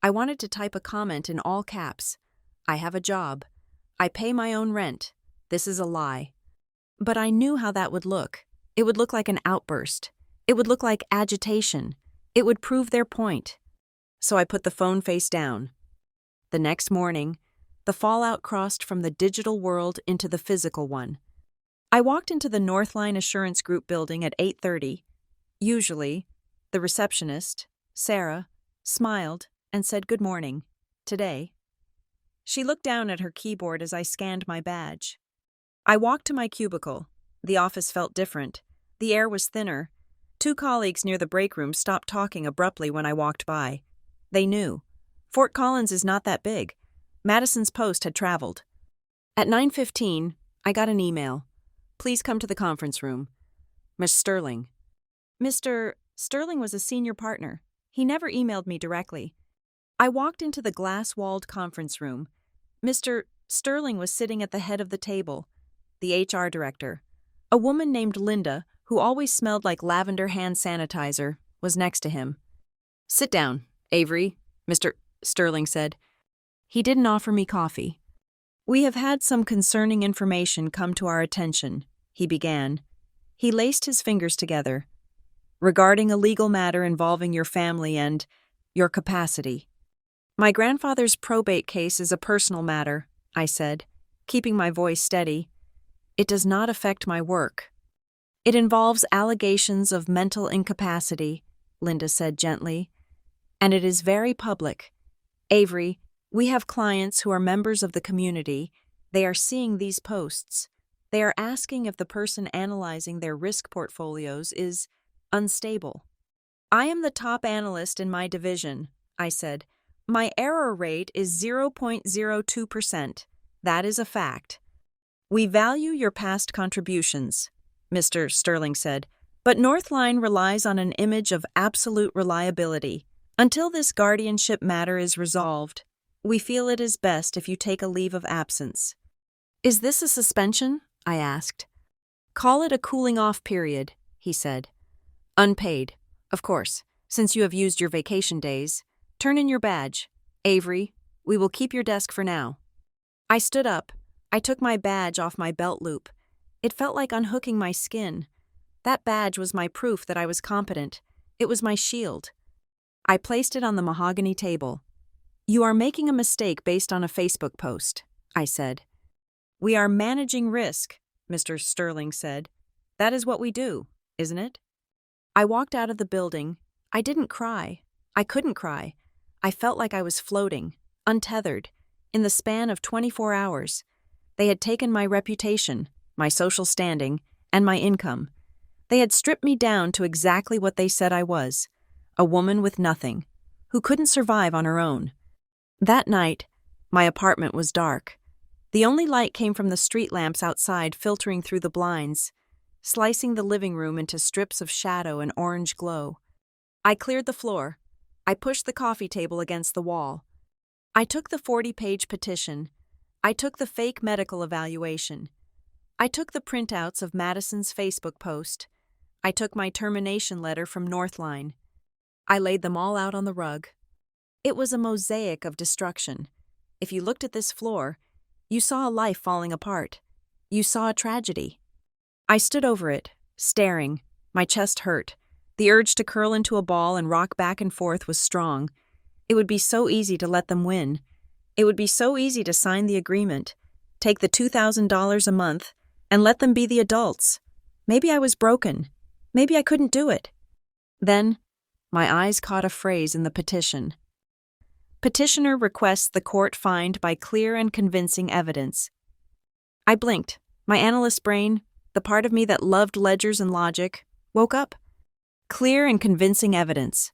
Speaker 1: I wanted to type a comment in all caps. "I have a job. I pay my own rent. This is a lie." But I knew how that would look. It would look like an outburst. It would look like agitation. It would prove their point. So I put the phone face down. The next morning, the fallout crossed from the digital world into the physical one. I walked into the Northline Assurance Group building at 8:30. Usually, the receptionist, Sarah, smiled and said good morning. Today, she looked down at her keyboard as I scanned my badge. I walked to my cubicle. The office felt different. The air was thinner. 2 colleagues near the break room stopped talking abruptly when I walked by. They knew. Fort Collins is not that big. Madison's post had traveled. At 9:15, I got an email. "Please come to the conference room. Miss Sterling." Mr. Sterling was a senior partner. He never emailed me directly. I walked into the glass-walled conference room. Mr. Sterling was sitting at the head of the table, the HR director. A woman named Linda, who always smelled like lavender hand sanitizer, was next to him. "Sit down, Avery," Mr. Sterling said. He didn't offer me coffee. "We have had some concerning information come to our attention," he began. He laced his fingers together. "Regarding a legal matter involving your family and your capacity." "My grandfather's probate case is a personal matter," I said, keeping my voice steady. "It does not affect my work." "It involves allegations of mental incapacity," Linda said gently. "And it is very public. Avery, we have clients who are members of the community. They are seeing these posts. They are asking if the person analyzing their risk portfolios is unstable." "I am the top analyst in my division," I said. "My error rate is 0.02%. That is a fact." "We value your past contributions," Mr. Sterling said, "but Northline relies on an image of absolute reliability. Until this guardianship matter is resolved, we feel it is best if you take a leave of absence." "Is this a suspension?" I asked. "Call it a cooling-off period," he said. "Unpaid, of course, since you have used your vacation days. Turn in your badge. Avery, we will keep your desk for now." I stood up. I took my badge off my belt loop. It felt like unhooking my skin. That badge was my proof that I was competent. It was my shield. I placed it on the mahogany table. "You are making a mistake based on a Facebook post," I said. "We are managing risk," Mr. Sterling said. "That is what we do, isn't it?" I walked out of the building. I didn't cry. I couldn't cry. I felt like I was floating, untethered. In the span of 24 hours, they had taken my reputation, my social standing, and my income. They had stripped me down to exactly what they said I was, a woman with nothing, who couldn't survive on her own. That night, my apartment was dark. The only light came from the street lamps outside filtering through the blinds, slicing the living room into strips of shadow and orange glow. I cleared the floor. I pushed the coffee table against the wall. I took the 40-page petition. I took the fake medical evaluation. I took the printouts of Madison's Facebook post. I took my termination letter from Northline. I laid them all out on the rug. It was a mosaic of destruction. If you looked at this floor, you saw a life falling apart. You saw a tragedy. I stood over it, staring. My chest hurt. The urge to curl into a ball and rock back and forth was strong. It would be so easy to let them win. It would be so easy to sign the agreement, take the $2,000 a month, and let them be the adults. Maybe I was broken. Maybe I couldn't do it. Then, my eyes caught a phrase in the petition. Petitioner requests the court find by clear and convincing evidence. I blinked. My analyst brain, the part of me that loved ledgers and logic, woke up. Clear and convincing evidence.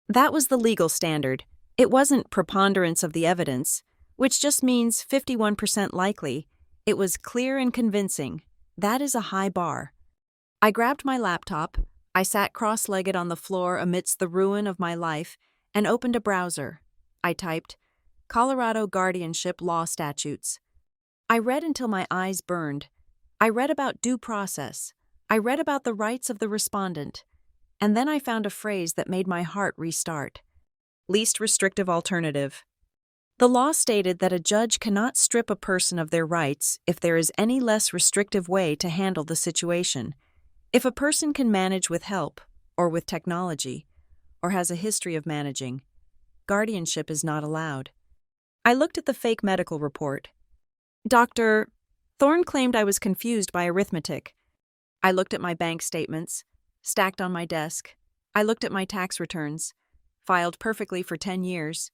Speaker 1: That was the legal standard. It wasn't preponderance of the evidence, which just means 51% likely. It was clear and convincing. That is a high bar. I grabbed my laptop. I sat cross-legged on the floor amidst the ruin of my life and opened a browser. I typed, Colorado Guardianship Law Statutes. I read until my eyes burned. I read about due process. I read about the rights of the respondent. And then I found a phrase that made my heart restart. Least restrictive alternative. The law stated that a judge cannot strip a person of their rights if there is any less restrictive way to handle the situation. If a person can manage with help, or with technology, or has a history of managing, guardianship is not allowed. I looked at the fake medical report. Dr. Thorne claimed I was confused by arithmetic. I looked at my bank statements, stacked on my desk. I looked at my tax returns, filed perfectly for 10 years.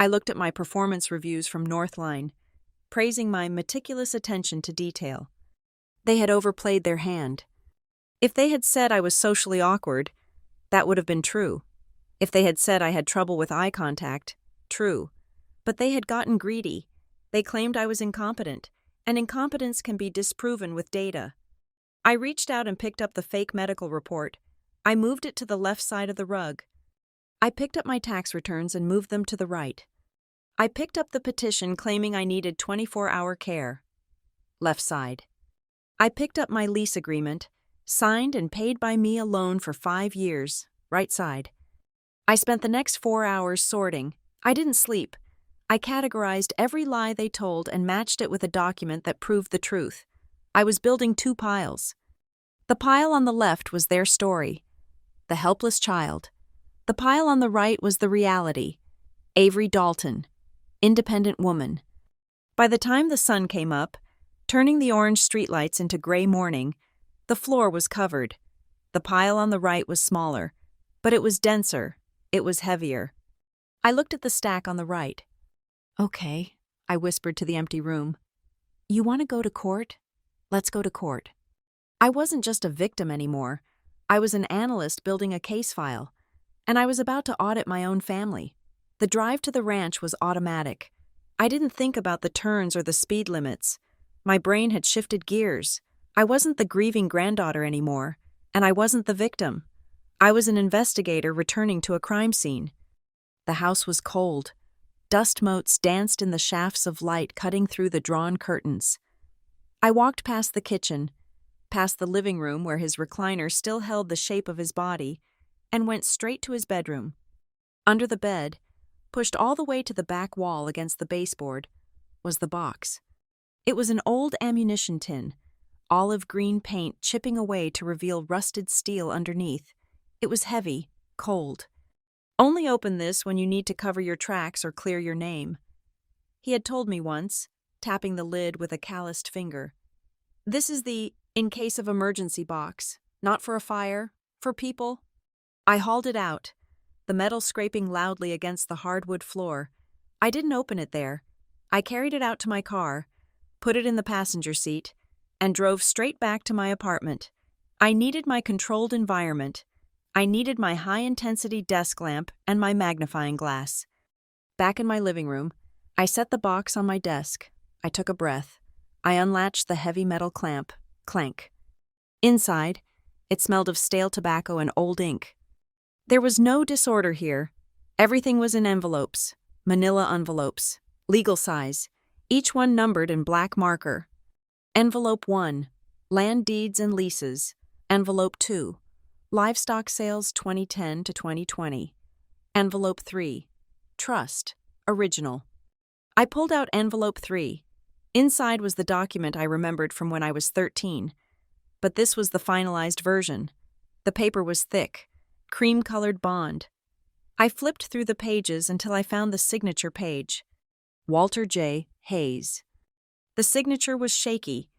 Speaker 1: I looked at my performance reviews from Northline, praising my meticulous attention to detail. They had overplayed their hand. If they had said I was socially awkward, that would have been true. If they had said I had trouble with eye contact, true. But they had gotten greedy. They claimed I was incompetent, and incompetence can be disproven with data. I reached out and picked up the fake medical report. I moved it to the left side of the rug. I picked up my tax returns and moved them to the right. I picked up the petition claiming I needed 24-hour care. Left side. I picked up my lease agreement, signed and paid by me alone for 5 years. Right side. I spent the next 4 hours sorting. I didn't sleep. I categorized every lie they told and matched it with a document that proved the truth. I was building 2 piles. The pile on the left was their story, the helpless child. The pile on the right was the reality, Avery Dalton, independent woman. By the time the sun came up, turning the orange streetlights into gray morning, the floor was covered. The pile on the right was smaller, but it was denser, it was heavier. I looked at the stack on the right. Okay, I whispered to the empty room. You want to go to court? Let's go to court. I wasn't just a victim anymore. I was an analyst building a case file, and I was about to audit my own family. The drive to the ranch was automatic. I didn't think about the turns or the speed limits. My brain had shifted gears. I wasn't the grieving granddaughter anymore, and I wasn't the victim. I was an investigator returning to a crime scene. The house was cold. Dust motes danced in the shafts of light cutting through the drawn curtains. I walked past the kitchen, past the living room where his recliner still held the shape of his body, and went straight to his bedroom. Under the bed, pushed all the way to the back wall against the baseboard, was the box. It was an old ammunition tin, olive green paint chipping away to reveal rusted steel underneath. It was heavy, cold. Only open this when you need to cover your tracks or clear your name. He had told me once, tapping the lid with a calloused finger. This is the in case of emergency box, not for a fire, for people. I hauled it out, the metal scraping loudly against the hardwood floor. I didn't open it there. I carried it out to my car, put it in the passenger seat, and drove straight back to my apartment. I needed my controlled environment. I needed my high-intensity desk lamp and my magnifying glass. Back in my living room, I set the box on my desk. I took a breath. I unlatched the heavy metal clamp. Clank. Inside, it smelled of stale tobacco and old ink. There was no disorder here. Everything was in envelopes, manila envelopes, legal size, each one numbered in black marker. Envelope 1, land deeds and leases. Envelope 2, Livestock Sales 2010 to 2020. Envelope 3. Trust. Original. I pulled out envelope 3. Inside was the document I remembered from when I was 13. But this was the finalized version. The paper was thick, cream-colored bond. I flipped through the pages until I found the signature page. Walter J. Hayes. The signature was shaky.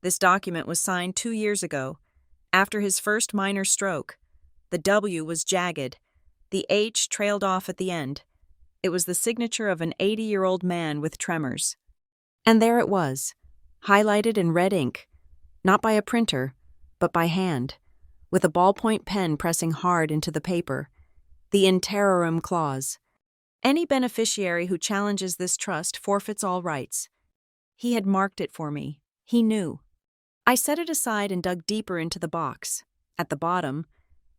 Speaker 1: This document was signed 2 years ago, after his first minor stroke. The W was jagged. The H trailed off at the end. It was the signature of an 80-year-old man with tremors. And there it was, highlighted in red ink, not by a printer, but by hand, with a ballpoint pen pressing hard into the paper. The in terrorem clause. Any beneficiary who challenges this trust forfeits all rights. He had marked it for me. He knew. I set it aside and dug deeper into the box. At the bottom,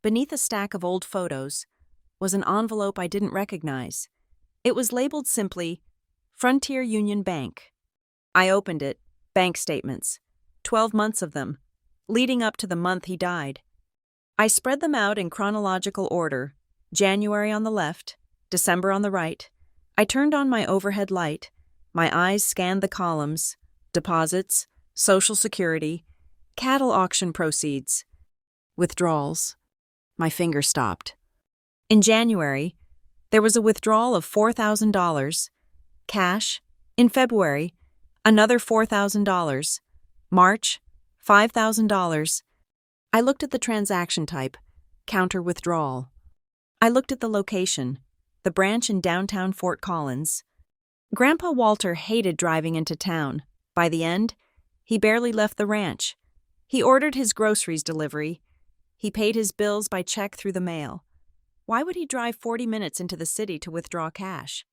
Speaker 1: beneath a stack of old photos, was an envelope I didn't recognize. It was labeled simply, Frontier Union Bank. I opened it. Bank statements. 12 months of them, leading up to the month he died. I spread them out in chronological order. January on the left, December on the right. I turned on my overhead light. My eyes scanned the columns. Deposits, Social Security, cattle auction proceeds, withdrawals. My finger stopped. In January, there was a withdrawal of $4,000. Cash. In February, another $4,000. March, $5,000. I looked at the transaction type, counter withdrawal. I looked at the location, the branch in downtown Fort Collins. Grandpa Walter hated driving into town. By the end, he barely left the ranch. He ordered his groceries delivery. He paid his bills by check through the mail. Why would he drive 40 minutes into the city to withdraw cash?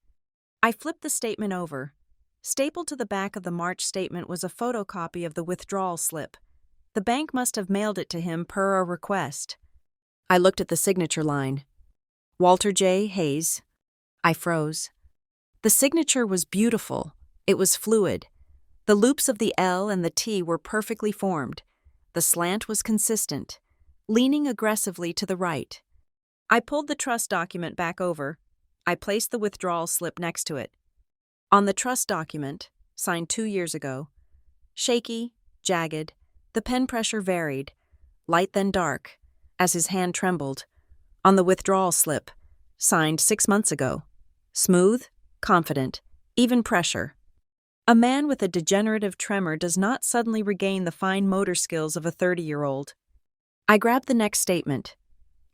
Speaker 1: I flipped the statement over. Stapled to the back of the March statement was a photocopy of the withdrawal slip. The bank must have mailed it to him per a request. I looked at the signature line. Walter J. Hayes. I froze. The signature was beautiful. It was fluid. The loops of the L and the T were perfectly formed. The slant was consistent, leaning aggressively to the right. I pulled the trust document back over. I placed the withdrawal slip next to it. On the trust document, signed 2 years ago, shaky, jagged, the pen pressure varied, light then dark, as his hand trembled. On the withdrawal slip, signed 6 months ago, smooth, confident, even pressure. A man with a degenerative tremor does not suddenly regain the fine motor skills of a 30-year-old. I grabbed the next statement.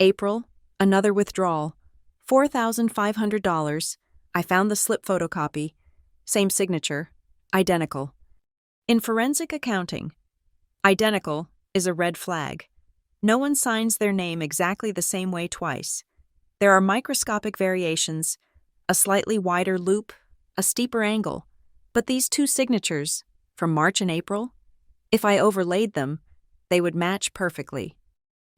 Speaker 1: April, another withdrawal, $4,500. I found the slip photocopy. Same signature. Identical. In forensic accounting, identical is a red flag. No one signs their name exactly the same way twice. There are microscopic variations, a slightly wider loop, a steeper angle. But these two signatures, from March and April, if I overlaid them, they would match perfectly.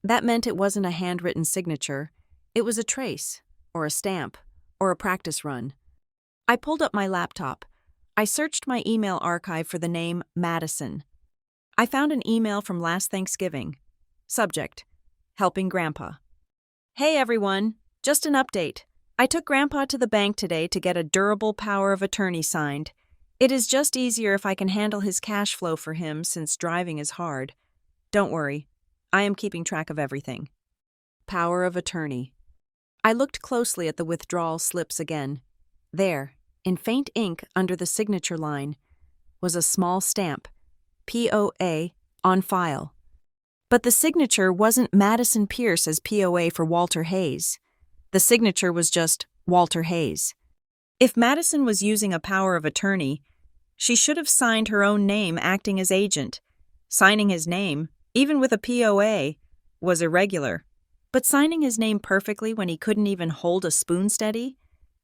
Speaker 1: That meant it wasn't a handwritten signature. It was a trace, or a stamp, or a practice run. I pulled up my laptop. I searched my email archive for the name Madison. I found an email from last Thanksgiving. Subject: Helping Grandpa. Hey everyone, just an update. I took Grandpa to the bank today to get a durable power of attorney signed. It is just easier if I can handle his cash flow for him since driving is hard. Don't worry, I am keeping track of everything. Power of attorney. I looked closely at the withdrawal slips again. There, in faint ink under the signature line, was a small stamp, POA, on file. But the signature wasn't Madison Pierce as POA for Walter Hayes. The signature was just Walter Hayes. If Madison was using a power of attorney, she should have signed her own name acting as agent. Signing his name, even with a POA, was irregular. But signing his name perfectly when he couldn't even hold a spoon steady?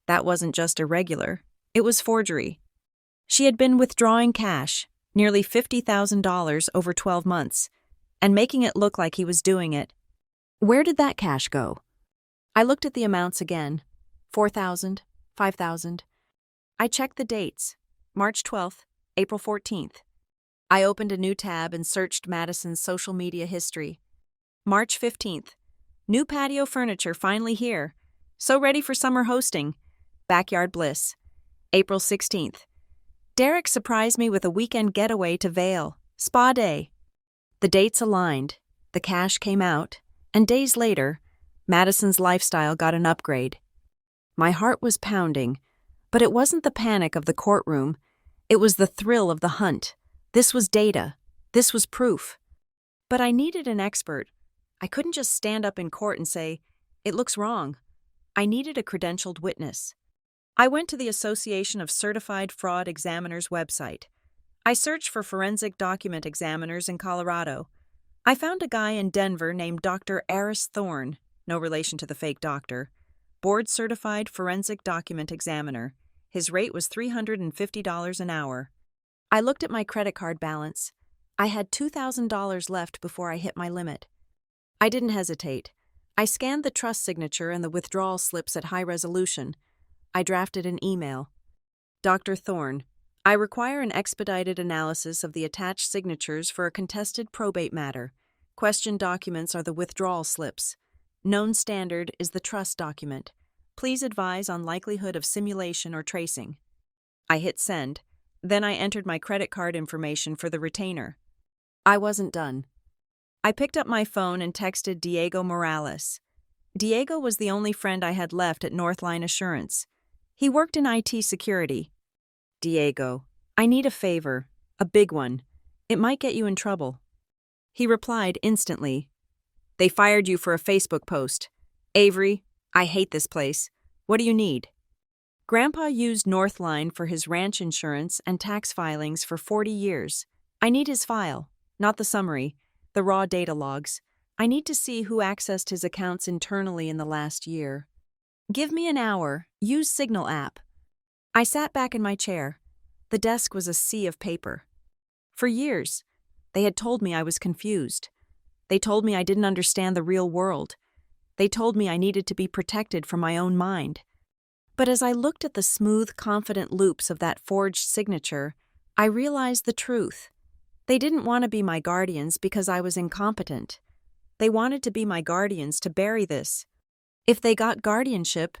Speaker 1: That wasn't just irregular. It was forgery. She had been withdrawing cash, nearly $50,000 over 12 months, and making it look like he was doing it. Where did that cash go? I looked at the amounts again. $4,000, $5,000. I checked the dates. March 12th, April 14th. I opened a new tab and searched Madison's social media history. March 15th, New patio furniture finally here. So ready for summer hosting. Backyard bliss. April 16th. Derek surprised me with a weekend getaway to Vail. Spa day. The dates aligned, the cash came out, and days later, Madison's lifestyle got an upgrade. My heart was pounding, but it wasn't the panic of the courtroom. It was the thrill of the hunt. This was data. This was proof. But I needed an expert. I couldn't just stand up in court and say, "It looks wrong." I needed a credentialed witness. I went to the Association of Certified Fraud Examiners website. I searched for forensic document examiners in Colorado. I found a guy in Denver named Dr. Aris Thorne, no relation to the fake doctor, board-certified forensic document examiner. His rate was $350 an hour. I looked at my credit card balance. I had $2,000 left before I hit my limit. I didn't hesitate. I scanned the trust signature and the withdrawal slips at high resolution. I drafted an email. Dr. Thorne, I require an expedited analysis of the attached signatures for a contested probate matter. Question documents are the withdrawal slips. Known standard is the trust document. Please advise on likelihood of simulation or tracing. I hit send. Then I entered my credit card information for the retainer. I wasn't done. I picked up my phone and texted Diego Morales. Diego was the only friend I had left at Northline Assurance. He worked in IT security. Diego, I need a favor, a big one. It might get you in trouble. He replied instantly. They fired you for a Facebook post. Avery, I hate this place. What do you need? Grandpa used Northline for his ranch insurance and tax filings for 40 years. I need his file, not the summary, the raw data logs. I need to see who accessed his accounts internally in the last year. Give me an hour. Use Signal app. I sat back in my chair. The desk was a sea of paper. For years, they had told me I was confused. They told me I didn't understand the real world. They told me I needed to be protected from my own mind. But as I looked at the smooth, confident loops of that forged signature, I realized the truth. They didn't want to be my guardians because I was incompetent. They wanted to be my guardians to bury this. If they got guardianship,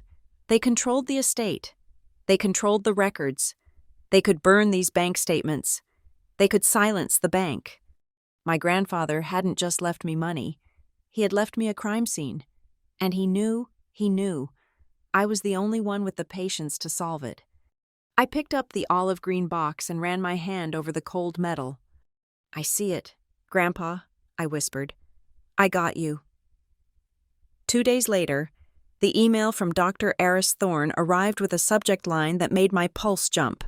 Speaker 1: they controlled the estate. They controlled the records. They could burn these bank statements. They could silence the bank. My grandfather hadn't just left me money. He had left me a crime scene. And he knew I was the only one with the patience to solve it. I picked up the olive green box and ran my hand over the cold metal. I see it, Grandpa, I whispered. I got you. 2 days later, the email from Dr. Aris Thorne arrived with a subject line that made my pulse jump.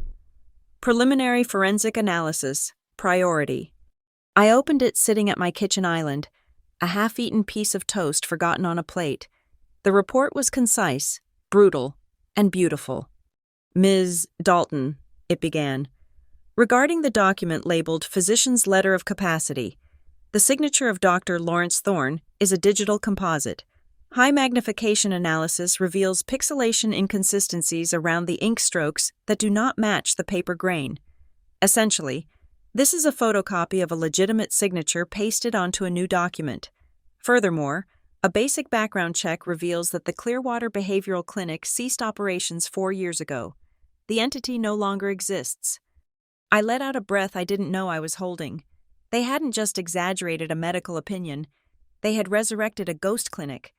Speaker 1: Preliminary forensic analysis, priority. I opened it sitting at my kitchen island, a half-eaten piece of toast forgotten on a plate. The report was concise, brutal, and beautiful. Ms. Dalton, it began. Regarding the document labeled Physician's Letter of Capacity, the signature of Dr. Lawrence Thorne is a digital composite. High magnification analysis reveals pixelation inconsistencies around the ink strokes that do not match the paper grain. Essentially, this is a photocopy of a legitimate signature pasted onto a new document. Furthermore, a basic background check reveals that the Clearwater Behavioral Clinic ceased operations 4 years ago. The entity no longer exists. I let out a breath I didn't know I was holding. They hadn't just exaggerated a medical opinion. They had resurrected a ghost clinic.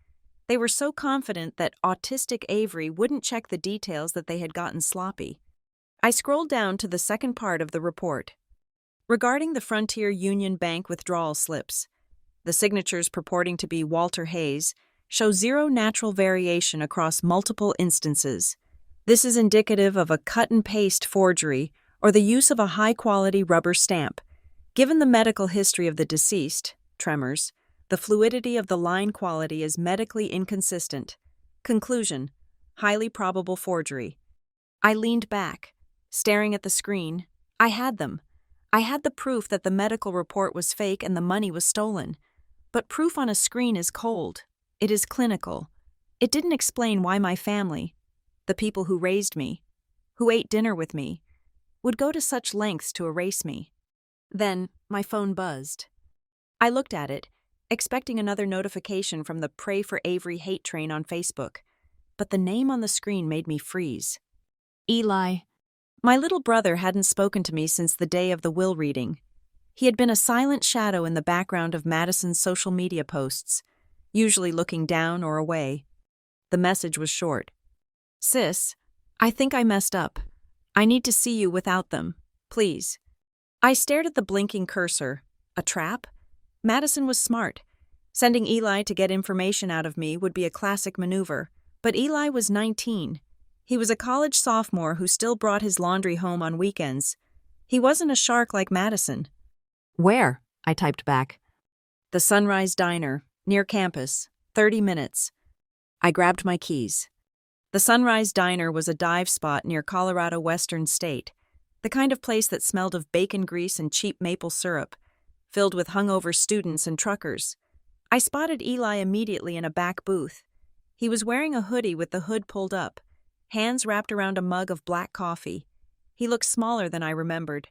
Speaker 1: They were so confident that autistic Avery wouldn't check the details that they had gotten sloppy. I scrolled down to the second part of the report. Regarding the Frontier Union Bank withdrawal slips, the signatures purporting to be Walter Hayes show zero natural variation across multiple instances. This is indicative of a cut-and-paste forgery or the use of a high-quality rubber stamp. Given the medical history of the deceased, tremors, the fluidity of the line quality is medically inconsistent. Conclusion: highly probable forgery. I leaned back, staring at the screen. I had them. I had the proof that the medical report was fake and the money was stolen. But proof on a screen is cold. It is clinical. It didn't explain why my family, the people who raised me, who ate dinner with me, would go to such lengths to erase me. Then my phone buzzed. I looked at it. expecting another notification from the Pray for Avery hate train on Facebook. But the name on the screen made me freeze. Eli. My little brother hadn't spoken to me since the day of the will reading. He had been a silent shadow in the background of Madison's social media posts, usually looking down or away. The message was short. Sis, I think I messed up. I need to see you without them, please. I stared at the blinking cursor. A trap? Madison was smart. Sending Eli to get information out of me would be a classic maneuver, but Eli was 19. He was a college sophomore who still brought his laundry home on weekends. He wasn't a shark like Madison. Where? I typed back. The Sunrise Diner, near campus, 30 minutes. I grabbed my keys. The Sunrise Diner was a dive spot near Colorado Western State, the kind of place that smelled of bacon grease and cheap maple syrup, filled with hungover students and truckers. I spotted Eli immediately in a back booth. He was wearing a hoodie with the hood pulled up, hands wrapped around a mug of black coffee. He looked smaller than I remembered.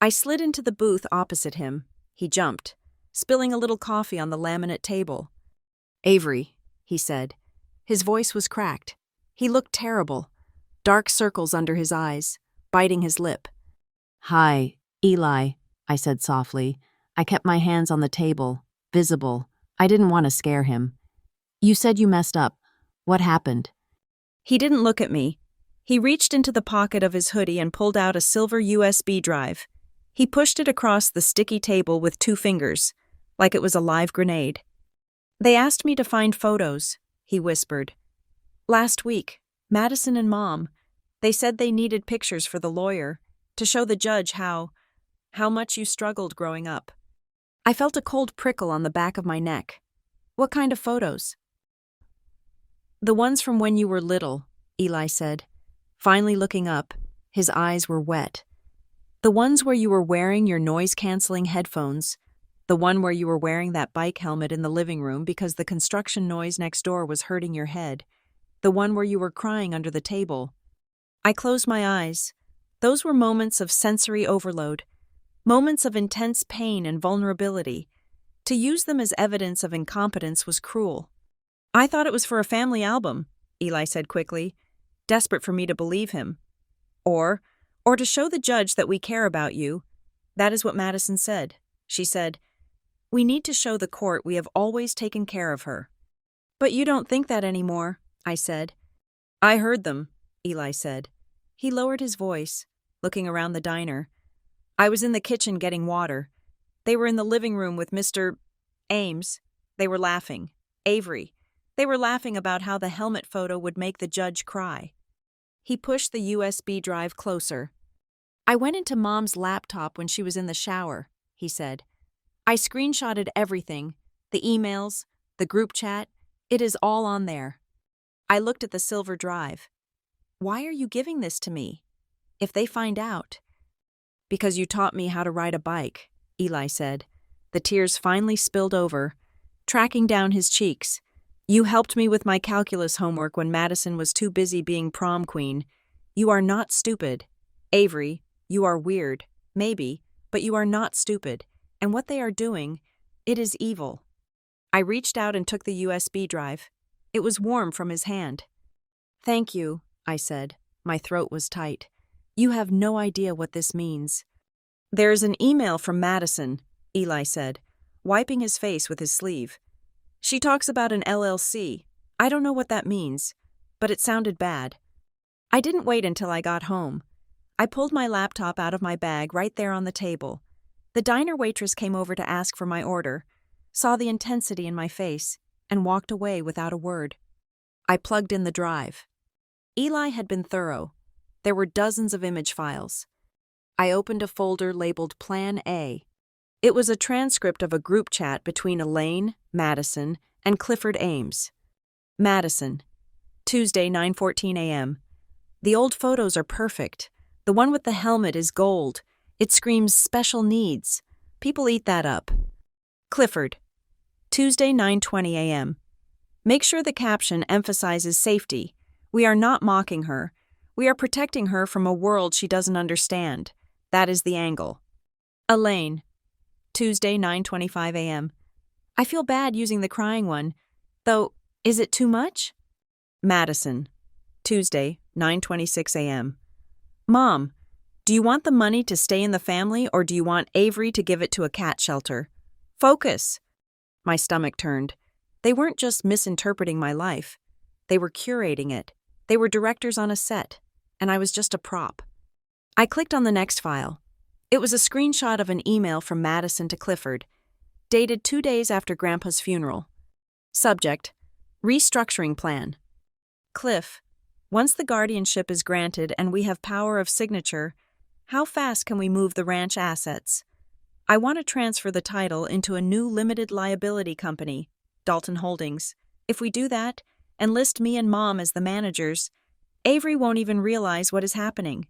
Speaker 1: I slid into the booth opposite him. He jumped, spilling a little coffee on the laminate table. Avery, he said. His voice was cracked. He looked terrible. Dark circles under his eyes, biting his lip. Hi, Eli, I said softly. I kept my hands on the table, visible. I didn't want to scare him. You said you messed up. What happened? He didn't look at me. He reached into the pocket of his hoodie and pulled out a silver USB drive. He pushed it across the sticky table with 2 fingers, like it was a live grenade. They asked me to find photos, he whispered. Last week, Madison and Mom, they said they needed pictures for the lawyer, to show the judge how much you struggled growing up. I felt a cold prickle on the back of my neck. What kind of photos? The ones from when you were little, Eli said. Finally looking up, his eyes were wet. The ones where you were wearing your noise-canceling headphones. The one where you were wearing that bike helmet in the living room because the construction noise next door was hurting your head. The one where you were crying under the table. I closed my eyes. Those were moments of sensory overload. Moments of intense pain and vulnerability. To use them as evidence of incompetence was cruel. I thought it was for a family album, Eli said quickly, desperate for me to believe him. Or to show the judge that we care about you. That is what Madison said. She said, we need to show the court we have always taken care of her. But you don't think that anymore, I said. I heard them, Eli said. He lowered his voice, looking around the diner. I was in the kitchen getting water. They were in the living room with Mr. Ames. They were laughing. Avery. They were laughing about how the helmet photo would make the judge cry. He pushed the USB drive closer. I went into Mom's laptop when she was in the shower, he said. I screenshotted everything, the emails, the group chat. It is all on there. I looked at the silver drive. Why are you giving this to me? If they find out. Because you taught me how to ride a bike, Eli said. The tears finally spilled over, tracking down his cheeks. You helped me with my calculus homework when Madison was too busy being prom queen. You are not stupid. Avery, you are weird, maybe, but you are not stupid. And what they are doing, it is evil. I reached out and took the USB drive. It was warm from his hand. Thank you, I said. My throat was tight. You have no idea what this means. There is an email from Madison, Eli said, wiping his face with his sleeve. She talks about an LLC. I don't know what that means, but it sounded bad. I didn't wait until I got home. I pulled my laptop out of my bag right there on the table. The diner waitress came over to ask for my order, saw the intensity in my face, and walked away without a word. I plugged in the drive. Eli had been thorough. There were dozens of image files. I opened a folder labeled Plan A. It was a transcript of a group chat between Elaine, Madison, and Clifford Ames. Madison. Tuesday, 9:14 a.m. The old photos are perfect. The one with the helmet is gold. It screams special needs. People eat that up. Clifford. Tuesday, 9:20 a.m. Make sure the caption emphasizes safety. We are not mocking her. We are protecting her from a world she doesn't understand. That is the angle. Elaine. Tuesday, 9:25 a.m. I feel bad using the crying one, though, is it too much? Madison, Tuesday, 9:26 a.m. Mom, do you want the money to stay in the family or do you want Avery to give it to a cat shelter? Focus! My stomach turned. They weren't just misinterpreting my life. They were curating it. They were directors on a set, and I was just a prop. I clicked on the next file. It was a screenshot of an email from Madison to Clifford, dated 2 days after Grandpa's funeral. Subject: Restructuring Plan. Cliff, once the guardianship is granted and we have power of signature, how fast can we move the ranch assets? I want to transfer the title into a new limited liability company, Dalton Holdings. If we do that, and list me and Mom as the managers, Avery won't even realize what is happening.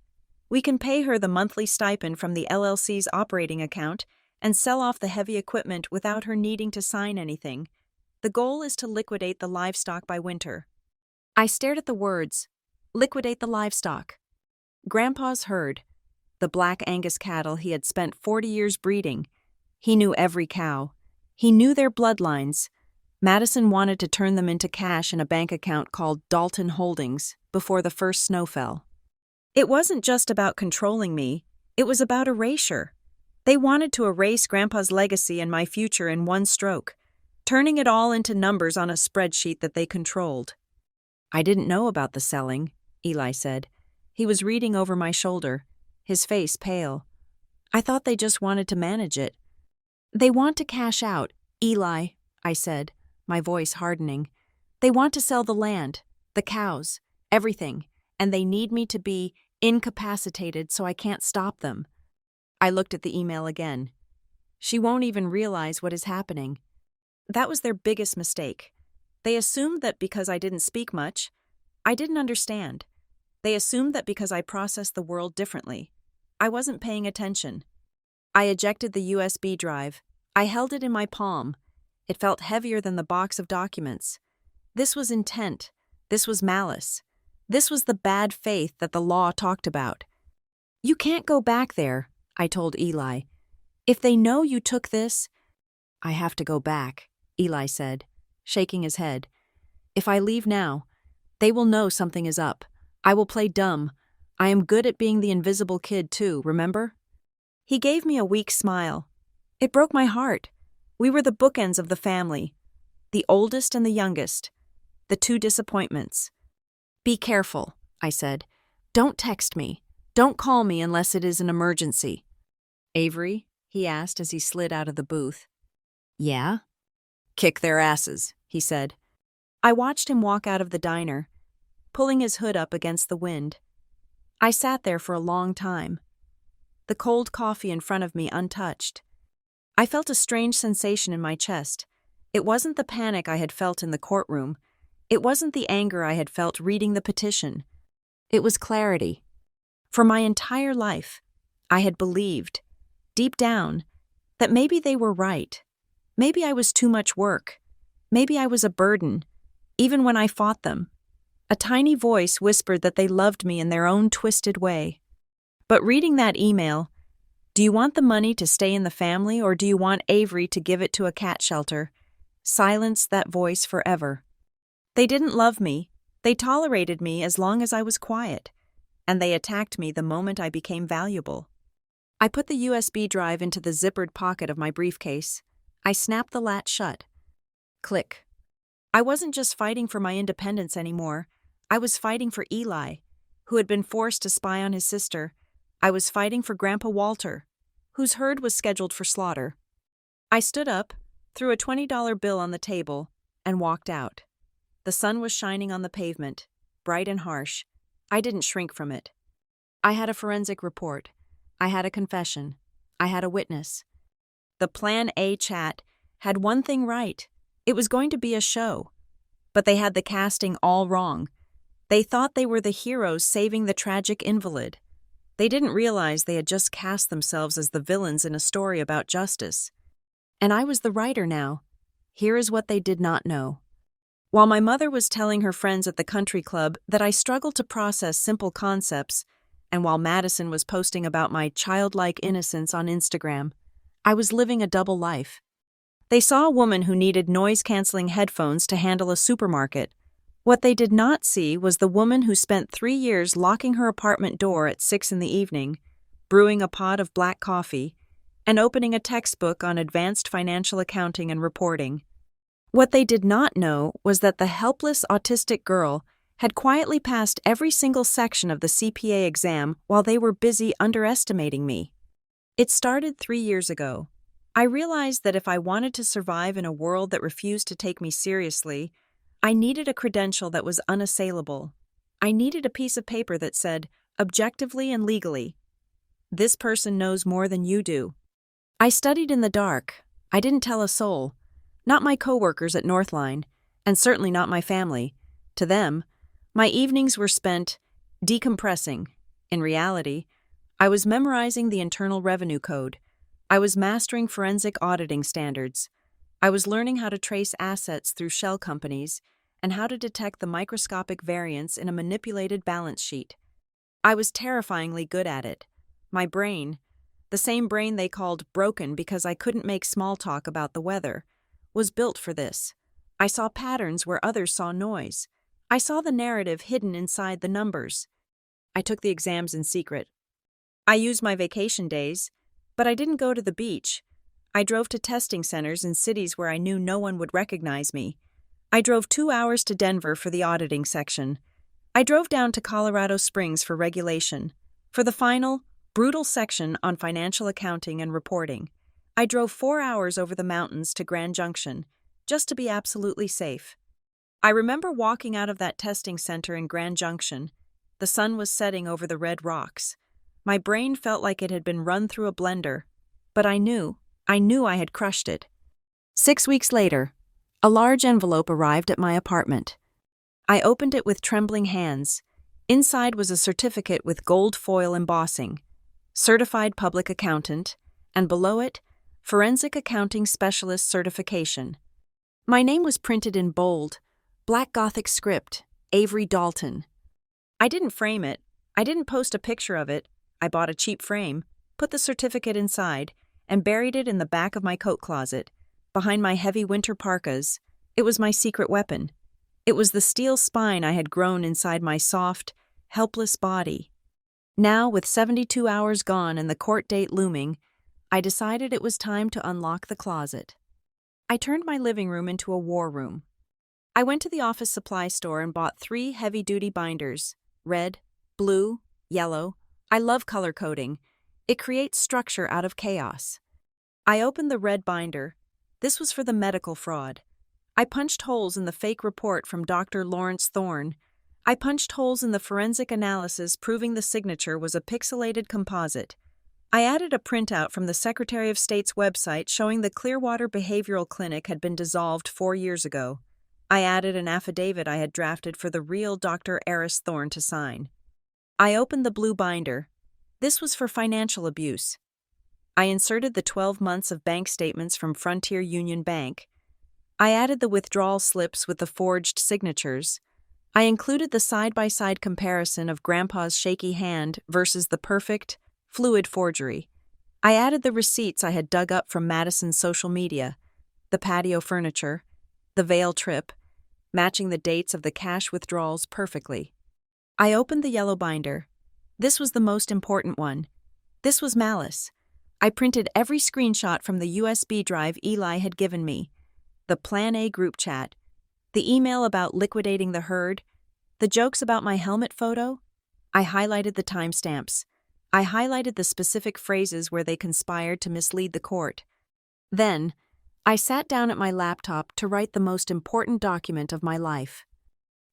Speaker 1: We can pay her the monthly stipend from the LLC's operating account and sell off the heavy equipment without her needing to sign anything. The goal is to liquidate the livestock by winter. I stared at the words, liquidate the livestock. Grandpa's herd, the Black Angus cattle he had spent 40 years breeding. He knew every cow. He knew their bloodlines. Madison wanted to turn them into cash in a bank account called Dalton Holdings before the first snow fell. It wasn't just about controlling me, it was about erasure. They wanted to erase Grandpa's legacy and my future in one stroke, turning it all into numbers on a spreadsheet that they controlled. I didn't know about the selling, Eli said. He was reading over my shoulder, his face pale. I thought they just wanted to manage it. They want to cash out, Eli, I said, my voice hardening. They want to sell the land, the cows, everything, and they need me to be incapacitated so I can't stop them. I looked at the email again. She won't even realize what is happening. That was their biggest mistake. They assumed that because I didn't speak much, I didn't understand. They assumed that because I processed the world differently, I wasn't paying attention. I ejected the USB drive. I held it in my palm. It felt heavier than the box of documents. This was intent. This was malice. This was the bad faith that the law talked about. You can't go back there, I told Eli. If they know you took this, I have to go back, Eli said, shaking his head. If I leave now, they will know something is up. I will play dumb. I am good at being the invisible kid too, remember? He gave me a weak smile. It broke my heart. We were the bookends of the family, the oldest and the youngest, the two disappointments. Be careful, I said. Don't text me. Don't call me unless it is an emergency. Avery? He asked as he slid out of the booth. Yeah? Kick their asses, he said. I watched him walk out of the diner, pulling his hood up against the wind. I sat there for a long time, the cold coffee in front of me untouched. I felt a strange sensation in my chest. It wasn't the panic I had felt in the courtroom. It wasn't the anger I had felt reading the petition. It was clarity. For my entire life, I had believed, deep down, that maybe they were right. Maybe I was too much work. Maybe I was a burden, even when I fought them. A tiny voice whispered that they loved me in their own twisted way. But reading that email, do you want the money to stay in the family or do you want Avery to give it to a cat shelter? Silenced that voice forever. They didn't love me. They tolerated me as long as I was quiet. And they attacked me the moment I became valuable. I put the USB drive into the zippered pocket of my briefcase. I snapped the latch shut. Click. I wasn't just fighting for my independence anymore. I was fighting for Eli, who had been forced to spy on his sister. I was fighting for Grandpa Walter, whose herd was scheduled for slaughter. I stood up, threw a $20 bill on the table, and walked out. The sun was shining on the pavement, bright and harsh. I didn't shrink from it. I had a forensic report. I had a confession. I had a witness. The Plan A chat had one thing right. It was going to be a show. But they had the casting all wrong. They thought they were the heroes saving the tragic invalid. They didn't realize they had just cast themselves as the villains in a story about justice. And I was the writer now. Here is what they did not know. While my mother was telling her friends at the country club that I struggled to process simple concepts, and while Madison was posting about my childlike innocence on Instagram, I was living a double life. They saw a woman who needed noise-canceling headphones to handle a supermarket. What they did not see was the woman who spent 3 years locking her apartment door at 6 in the evening, brewing a pot of black coffee, and opening a textbook on advanced financial accounting and reporting. What they did not know was that the helpless autistic girl had quietly passed every single section of the CPA exam while they were busy underestimating me. It started 3 years ago. I realized that if I wanted to survive in a world that refused to take me seriously, I needed a credential that was unassailable. I needed a piece of paper that said, objectively and legally, "This person knows more than you do." I studied in the dark. I didn't tell a soul. Not my coworkers at Northline, and certainly not my family. To them, my evenings were spent decompressing. In reality, I was memorizing the Internal Revenue Code. I was mastering forensic auditing standards. I was learning how to trace assets through shell companies and how to detect the microscopic variance in a manipulated balance sheet. I was terrifyingly good at it. My brain, the same brain they called broken because I couldn't make small talk about the weather, was built for this. I saw patterns where others saw noise. I saw the narrative hidden inside the numbers. I took the exams in secret. I used my vacation days, but I didn't go to the beach. I drove to testing centers in cities where I knew no one would recognize me. I drove 2 hours to Denver for the auditing section. I drove down to Colorado Springs for regulation. For the final, brutal section on financial accounting and reporting, I drove 4 hours over the mountains to Grand Junction, just to be absolutely safe. I remember walking out of that testing center in Grand Junction. The sun was setting over the red rocks. My brain felt like it had been run through a blender, but I knew I had crushed it. 6 weeks later, a large envelope arrived at my apartment. I opened it with trembling hands. Inside was a certificate with gold foil embossing, Certified Public Accountant, and below it, Forensic Accounting Specialist Certification. My name was printed in bold, black Gothic script, Avery Dalton. I didn't frame it. I didn't post a picture of it. I bought a cheap frame, put the certificate inside, and buried it in the back of my coat closet, behind my heavy winter parkas. It was my secret weapon. It was the steel spine I had grown inside my soft, helpless body. Now, with 72 hours gone and the court date looming, I decided it was time to unlock the closet. I turned my living room into a war room. I went to the office supply store and bought 3 heavy-duty binders, red, blue, yellow. I love color coding. It creates structure out of chaos. I opened the red binder. This was for the medical fraud. I punched holes in the fake report from Dr. Lawrence Thorne. I punched holes in the forensic analysis proving the signature was a pixelated composite. I added a printout from the Secretary of State's website showing the Clearwater Behavioral Clinic had been dissolved 4 years ago. I added an affidavit I had drafted for the real Dr. Eris Thorne to sign. I opened the blue binder. This was for financial abuse. I inserted the 12 months of bank statements from Frontier Union Bank. I added the withdrawal slips with the forged signatures. I included the side-by-side comparison of Grandpa's shaky hand versus the perfect, fluid forgery. I added the receipts I had dug up from Madison's social media, the patio furniture, the Vail trip, matching the dates of the cash withdrawals perfectly. I opened the yellow binder. This was the most important one. This was malice. I printed every screenshot from the USB drive Eli had given me, the Plan A group chat, the email about liquidating the herd, the jokes about my helmet photo. I highlighted the timestamps. I highlighted the specific phrases where they conspired to mislead the court. Then, I sat down at my laptop to write the most important document of my life.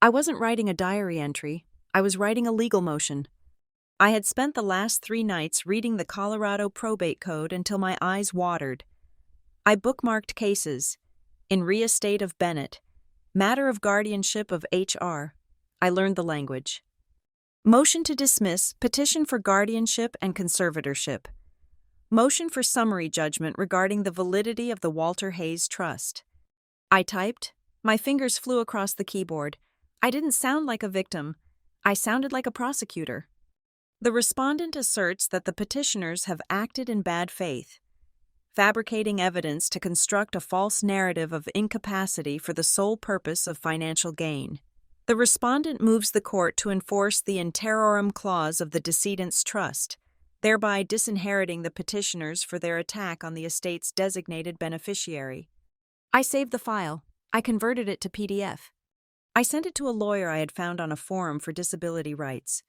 Speaker 1: I wasn't writing a diary entry. I was writing a legal motion. I had spent the last 3 nights reading the Colorado probate code until my eyes watered. I bookmarked cases. In re-estate of Bennett. Matter of guardianship of H.R. I learned the language. Motion to dismiss, petition for guardianship and conservatorship. Motion for summary judgment regarding the validity of the Walter Hayes Trust. I typed. My fingers flew across the keyboard. I didn't sound like a victim. I sounded like a prosecutor. The respondent asserts that the petitioners have acted in bad faith. fabricating evidence to construct a false narrative of incapacity for the sole purpose of financial gain. The respondent moves the court to enforce the in terrorem clause of the decedent's trust, thereby disinheriting the petitioners for their attack on the estate's designated beneficiary. I saved the file. I converted it to PDF. I sent it to a lawyer I had found on a forum for disability rights.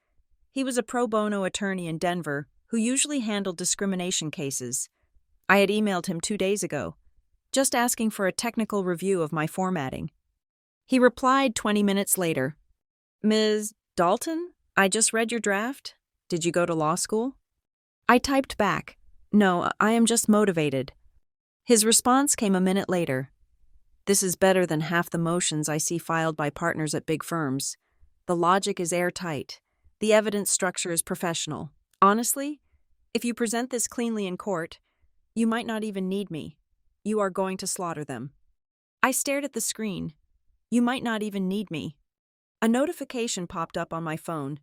Speaker 1: He was a pro bono attorney in Denver who usually handled discrimination cases. I had emailed him 2 days ago, just asking for a technical review of my formatting. He replied 20 minutes later. Ms. Dalton, I just read your draft. Did you go to law school? I typed back, No, I am just motivated. His response came a minute later. This is better than half the motions I see filed by partners at big firms. The logic is airtight. The evidence structure is professional. Honestly, if you present this cleanly in court, you might not even need me. You are going to slaughter them. I stared at the screen. You might not even need me. A notification popped up on my phone.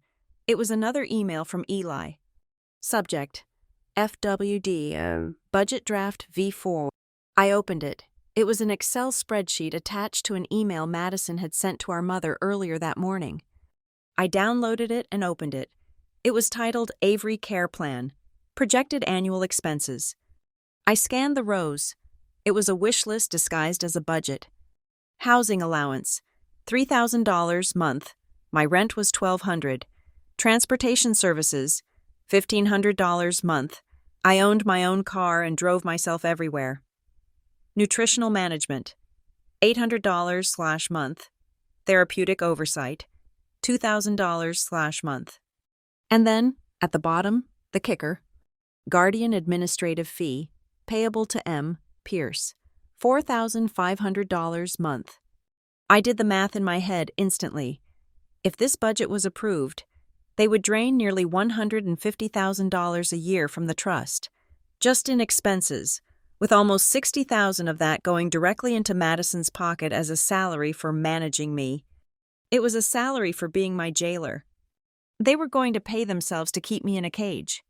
Speaker 1: It was another email from Eli. Subject: FWD, Budget Draft V4. I opened it. It was an Excel spreadsheet attached to an email Madison had sent to our mother earlier that morning. I downloaded it and opened it. It was titled Avery Care Plan, Projected Annual Expenses. I scanned the rows. It was a wish list disguised as a budget. Housing allowance, $3,000 month. My rent was $1,200. Transportation services, $1,500 month. I owned my own car and drove myself everywhere. Nutritional management, $800/month. Therapeutic oversight, $2,000/month. And then, at the bottom, the kicker, guardian administrative fee, payable to M. Pierce, $4,500 month. I did the math in my head instantly. If this budget was approved, they would drain nearly $150,000 a year from the trust, just in expenses, with almost $60,000 of that going directly into Madison's pocket as a salary for managing me. It was a salary for being my jailer. They were going to pay themselves to keep me in a cage.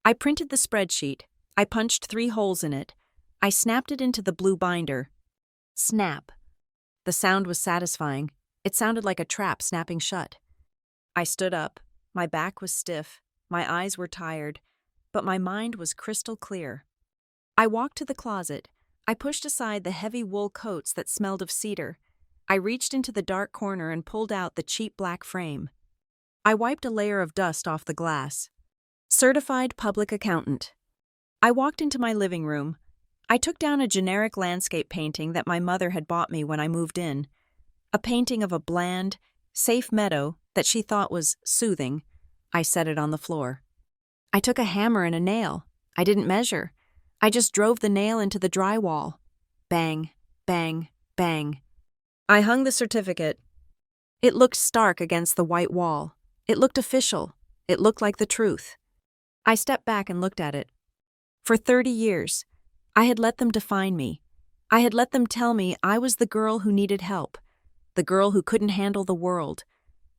Speaker 1: I printed the spreadsheet. I punched 3 holes in it. I snapped it into the blue binder. Snap. The sound was satisfying. It sounded like a trap snapping shut. I stood up. My back was stiff. My eyes were tired. But my mind was crystal clear. I walked to the closet. I pushed aside the heavy wool coats that smelled of cedar. I reached into the dark corner and pulled out the cheap black frame. I wiped a layer of dust off the glass. Certified public accountant. I walked into my living room. I took down a generic landscape painting that my mother had bought me when I moved in. A painting of a bland, safe meadow that she thought was soothing. I set it on the floor. I took a hammer and a nail. I didn't measure. I just drove the nail into the drywall. Bang, bang, bang. I hung the certificate. It looked stark against the white wall. It looked official. It looked like the truth. I stepped back and looked at it. For 30 years, I had let them define me. I had let them tell me I was the girl who needed help, the girl who couldn't handle the world.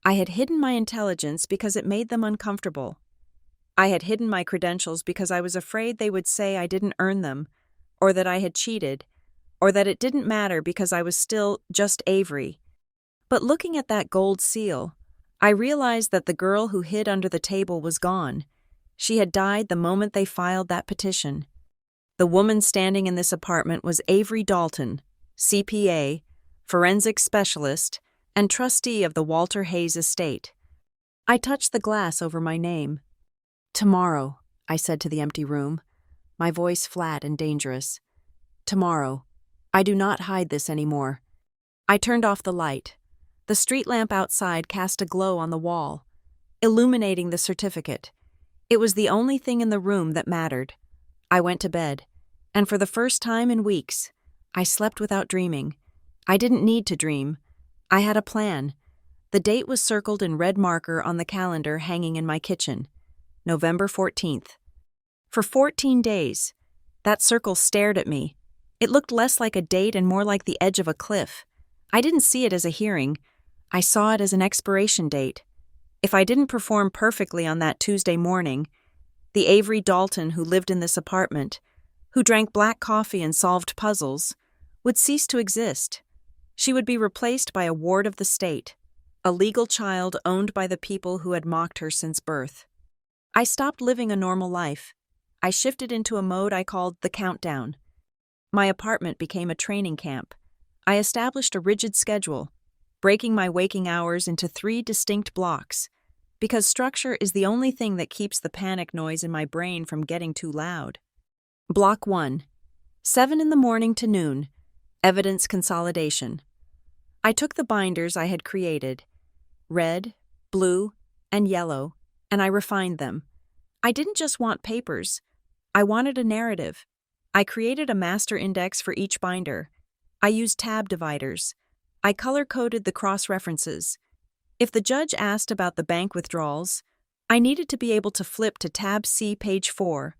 Speaker 1: I had hidden my intelligence because it made them uncomfortable. I had hidden my credentials because I was afraid they would say I didn't earn them, or that I had cheated, or that it didn't matter because I was still just Avery. But looking at that gold seal, I realized that the girl who hid under the table was gone. She had died the moment they filed that petition. The woman standing in this apartment was Avery Dalton, CPA, forensic specialist, and trustee of the Walter Hayes estate. I touched the glass over my name. Tomorrow, I said to the empty room, my voice flat and dangerous. Tomorrow. I do not hide this anymore. I turned off the light. The street lamp outside cast a glow on the wall, illuminating the certificate. It was the only thing in the room that mattered. I went to bed, and for the first time in weeks, I slept without dreaming. I didn't need to dream. I had a plan. The date was circled in red marker on the calendar hanging in my kitchen, November 14th. For 14 days, that circle stared at me. It looked less like a date and more like the edge of a cliff. I didn't see it as a hearing. I saw it as an expiration date. If I didn't perform perfectly on that Tuesday morning, the Avery Dalton who lived in this apartment, who drank black coffee and solved puzzles, would cease to exist. She would be replaced by a ward of the state, a legal child owned by the people who had mocked her since birth. I stopped living a normal life. I shifted into a mode I called the countdown. My apartment became a training camp. I established a rigid schedule, breaking my waking hours into 3 distinct blocks, because structure is the only thing that keeps the panic noise in my brain from getting too loud. Block 1. 7 in the morning to noon. Evidence consolidation. I took the binders I had created, red, blue, and yellow, and I refined them. I didn't just want papers. I wanted a narrative. I created a master index for each binder. I used tab dividers. I color-coded the cross-references. If the judge asked about the bank withdrawals, I needed to be able to flip to tab C page 4,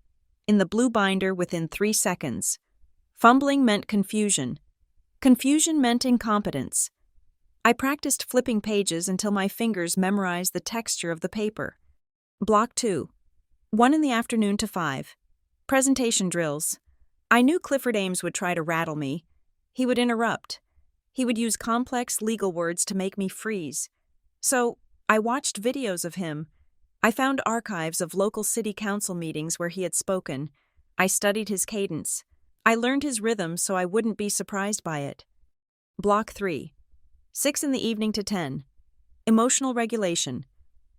Speaker 1: in the blue binder within 3 seconds. Fumbling meant confusion. Confusion meant incompetence. I practiced flipping pages until my fingers memorized the texture of the paper. Block 2. 1 in the afternoon to 5. Presentation drills. I knew Clifford Ames would try to rattle me. He would interrupt. He would use complex legal words to make me freeze. So, I watched videos of him. I found archives of local city council meetings where he had spoken. I studied his cadence. I learned his rhythm so I wouldn't be surprised by it. Block 3. 6 in the evening to 10. Emotional regulation.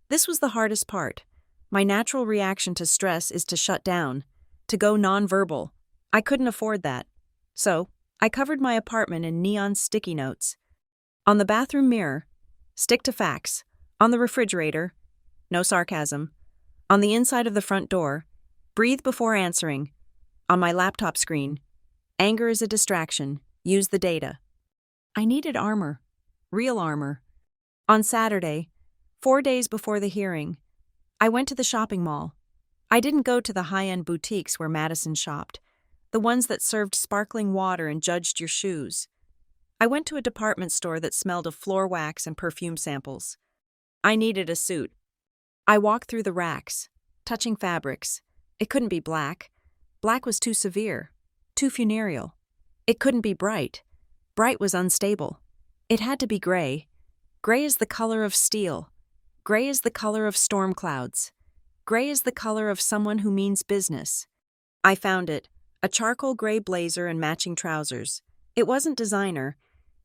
Speaker 1: This was the hardest part. My natural reaction to stress is to shut down, to go nonverbal. I couldn't afford that. So, I covered my apartment in neon sticky notes. On the bathroom mirror, stick to facts. On the refrigerator, no sarcasm. On the inside of the front door, breathe before answering. On my laptop screen, anger is a distraction. Use the data. I needed armor. Real armor. On Saturday, 4 days before the hearing, I went to the shopping mall. I didn't go to the high-end boutiques where Madison shopped, the ones that served sparkling water and judged your shoes. I went to a department store that smelled of floor wax and perfume samples. I needed a suit. I walked through the racks, touching fabrics. It couldn't be black. Black was too severe, too funereal. It couldn't be bright. Bright was unstable. It had to be gray. Gray is the color of steel. Gray is the color of storm clouds. Gray is the color of someone who means business. I found it, a charcoal gray blazer and matching trousers. It wasn't designer.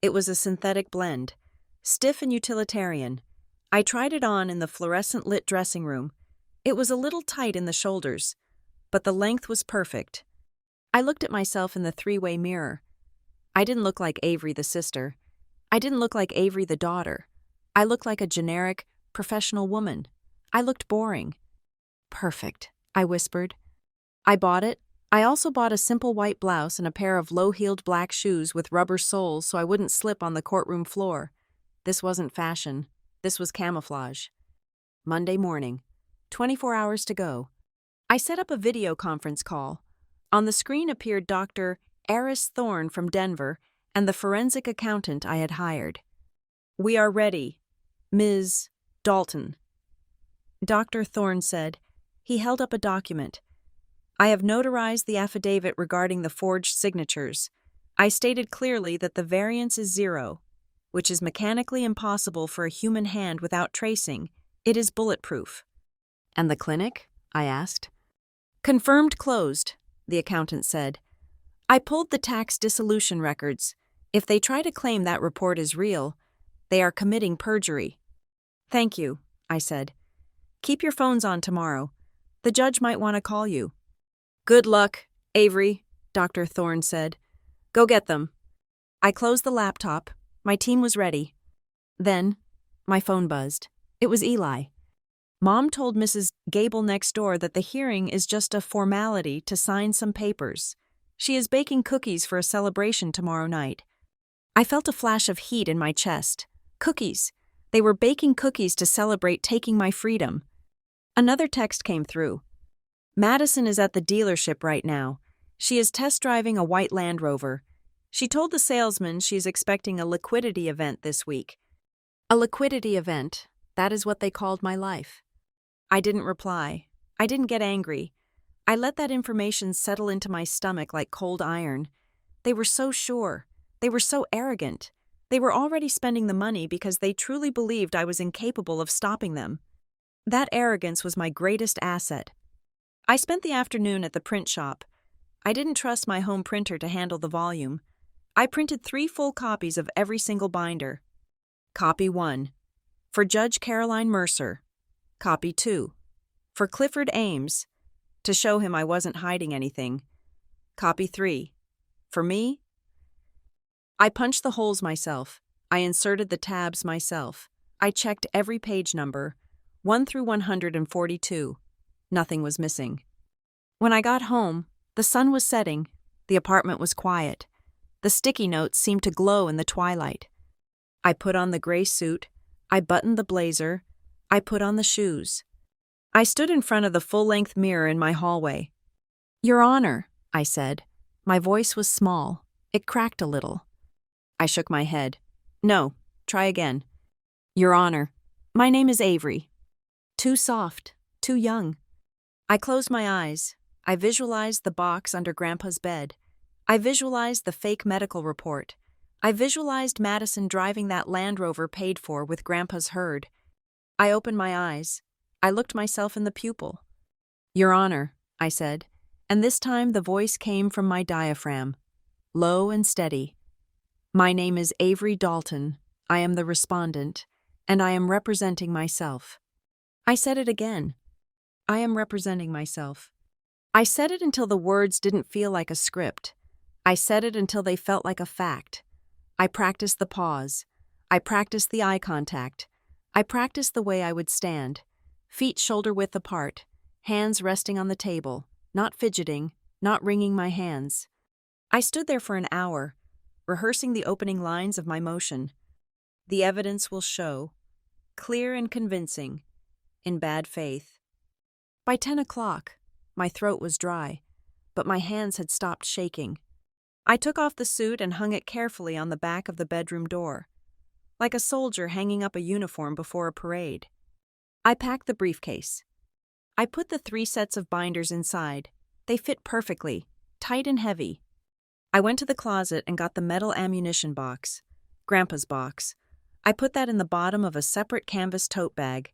Speaker 1: It was a synthetic blend, stiff and utilitarian. I tried it on in the fluorescent-lit dressing room. It was a little tight in the shoulders, but the length was perfect. I looked at myself in the 3-way mirror. I didn't look like Avery the sister. I didn't look like Avery the daughter. I looked like a generic, professional woman. I looked boring. Perfect, I whispered. I bought it. I also bought a simple white blouse and a pair of low-heeled black shoes with rubber soles so I wouldn't slip on the courtroom floor. This wasn't fashion. This was camouflage. Monday morning. 24 hours to go. I set up a video conference call. On the screen appeared Dr. Eris Thorne from Denver and the forensic accountant I had hired. "We are ready, Ms. Dalton," Dr. Thorne said. He held up a document. "I have notarized the affidavit regarding the forged signatures. I stated clearly that the variance is 0, which is mechanically impossible for a human hand without tracing. It is bulletproof." "And the clinic?" I asked. "Confirmed closed," the accountant said. "I pulled the tax dissolution records. If they try to claim that report is real, they are committing perjury." "Thank you," I said. "Keep your phones on tomorrow. The judge might want to call you." "Good luck, Avery," Dr. Thorne said. "Go get them." I closed the laptop. My team was ready. Then, my phone buzzed. It was Eli. "Mom told Mrs. Gable next door that the hearing is just a formality to sign some papers. She is baking cookies for a celebration tomorrow night." I felt a flash of heat in my chest. Cookies. They were baking cookies to celebrate taking my freedom. Another text came through. "Madison is at the dealership right now. She is test driving a white Land Rover. She told the salesman she is expecting a liquidity event this week." A liquidity event, that is what they called my life. I didn't reply. I didn't get angry. I let that information settle into my stomach like cold iron. They were so sure. They were so arrogant. They were already spending the money because they truly believed I was incapable of stopping them. That arrogance was my greatest asset. I spent the afternoon at the print shop. I didn't trust my home printer to handle the volume. I printed 3 full copies of every single binder. Copy 1. For Judge Caroline Mercer. Copy 2. For Clifford Ames, to show him I wasn't hiding anything. Copy 3. For me? I punched the holes myself. I inserted the tabs myself. I checked every page number, 1 through 142. Nothing was missing. When I got home, the sun was setting. The apartment was quiet. The sticky notes seemed to glow in the twilight. I put on the gray suit. I buttoned the blazer. I put on the shoes. I stood in front of the full-length mirror in my hallway. "Your Honor," I said. My voice was small. It cracked a little. I shook my head. "No, try again." "Your Honor, my name is Avery." Too soft, too young. I closed my eyes. I visualized the box under Grandpa's bed. I visualized the fake medical report. I visualized Madison driving that Land Rover paid for with Grandpa's herd. I opened my eyes. I looked myself in the pupil. "Your Honor," I said, and this time the voice came from my diaphragm, low and steady. "My name is Avery Dalton. I am the respondent, and I am representing myself." I said it again. I am representing myself. I said it until the words didn't feel like a script. I said it until they felt like a fact. I practiced the pause. I practiced the eye contact. I practiced the way I would stand, feet shoulder-width apart, hands resting on the table, not fidgeting, not wringing my hands. I stood there for an hour, rehearsing the opening lines of my motion. "The evidence will show, clear and convincing, in bad faith." By 10 o'clock, my throat was dry, but my hands had stopped shaking. I took off the suit and hung it carefully on the back of the bedroom door, like a soldier hanging up a uniform before a parade. I packed the briefcase. I put the 3 sets of binders inside. They fit perfectly, tight and heavy. I went to the closet and got the metal ammunition box, Grandpa's box. I put that in the bottom of a separate canvas tote bag.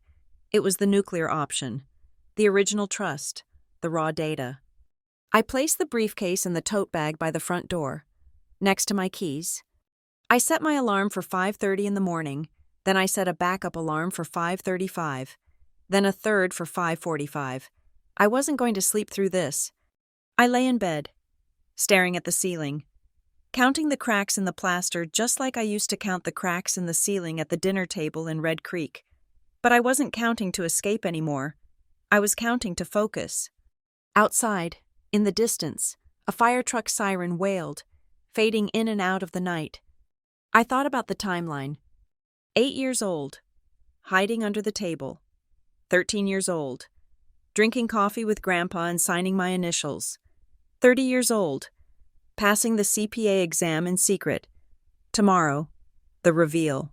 Speaker 1: It was the nuclear option, the original trust, the raw data. I placed the briefcase in the tote bag by the front door, next to my keys. I set my alarm for 5:30 in the morning, then I set a backup alarm for 5:35, then a third for 5:45. I wasn't going to sleep through this. I lay in bed, staring at the ceiling, counting the cracks in the plaster just like I used to count the cracks in the ceiling at the dinner table in Red Creek. But I wasn't counting to escape anymore. I was counting to focus. Outside, in the distance, a fire truck siren wailed, fading in and out of the night. I thought about the timeline. 8 years old, hiding under the table. 13 years old, drinking coffee with Grandpa and signing my initials. 30 years old, passing the CPA exam in secret. Tomorrow, the reveal.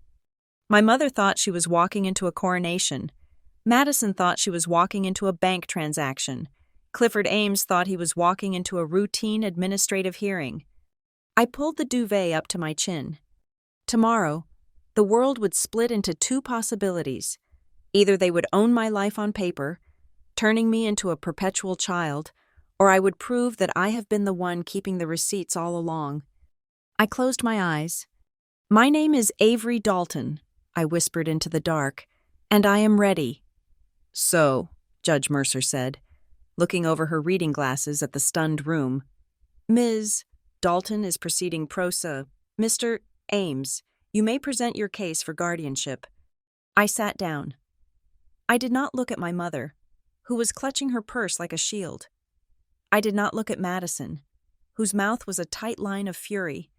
Speaker 1: My mother thought she was walking into a coronation. Madison thought she was walking into a bank transaction. Clifford Ames thought he was walking into a routine administrative hearing. I pulled the duvet up to my chin. Tomorrow, the world would split into 2 possibilities. Either they would own my life on paper, turning me into a perpetual child, or I would prove that I have been the one keeping the receipts all along. I closed my eyes. "My name is Avery Dalton," I whispered into the dark, "and I am ready." "So," Judge Mercer said, looking over her reading glasses at the stunned room. "Ms. Dalton is proceeding pro se. Mr. Ames, you may present your case for guardianship." I sat down. I did not look at my mother, who was clutching her purse like a shield. I did not look at Madison, whose mouth was a tight line of fury.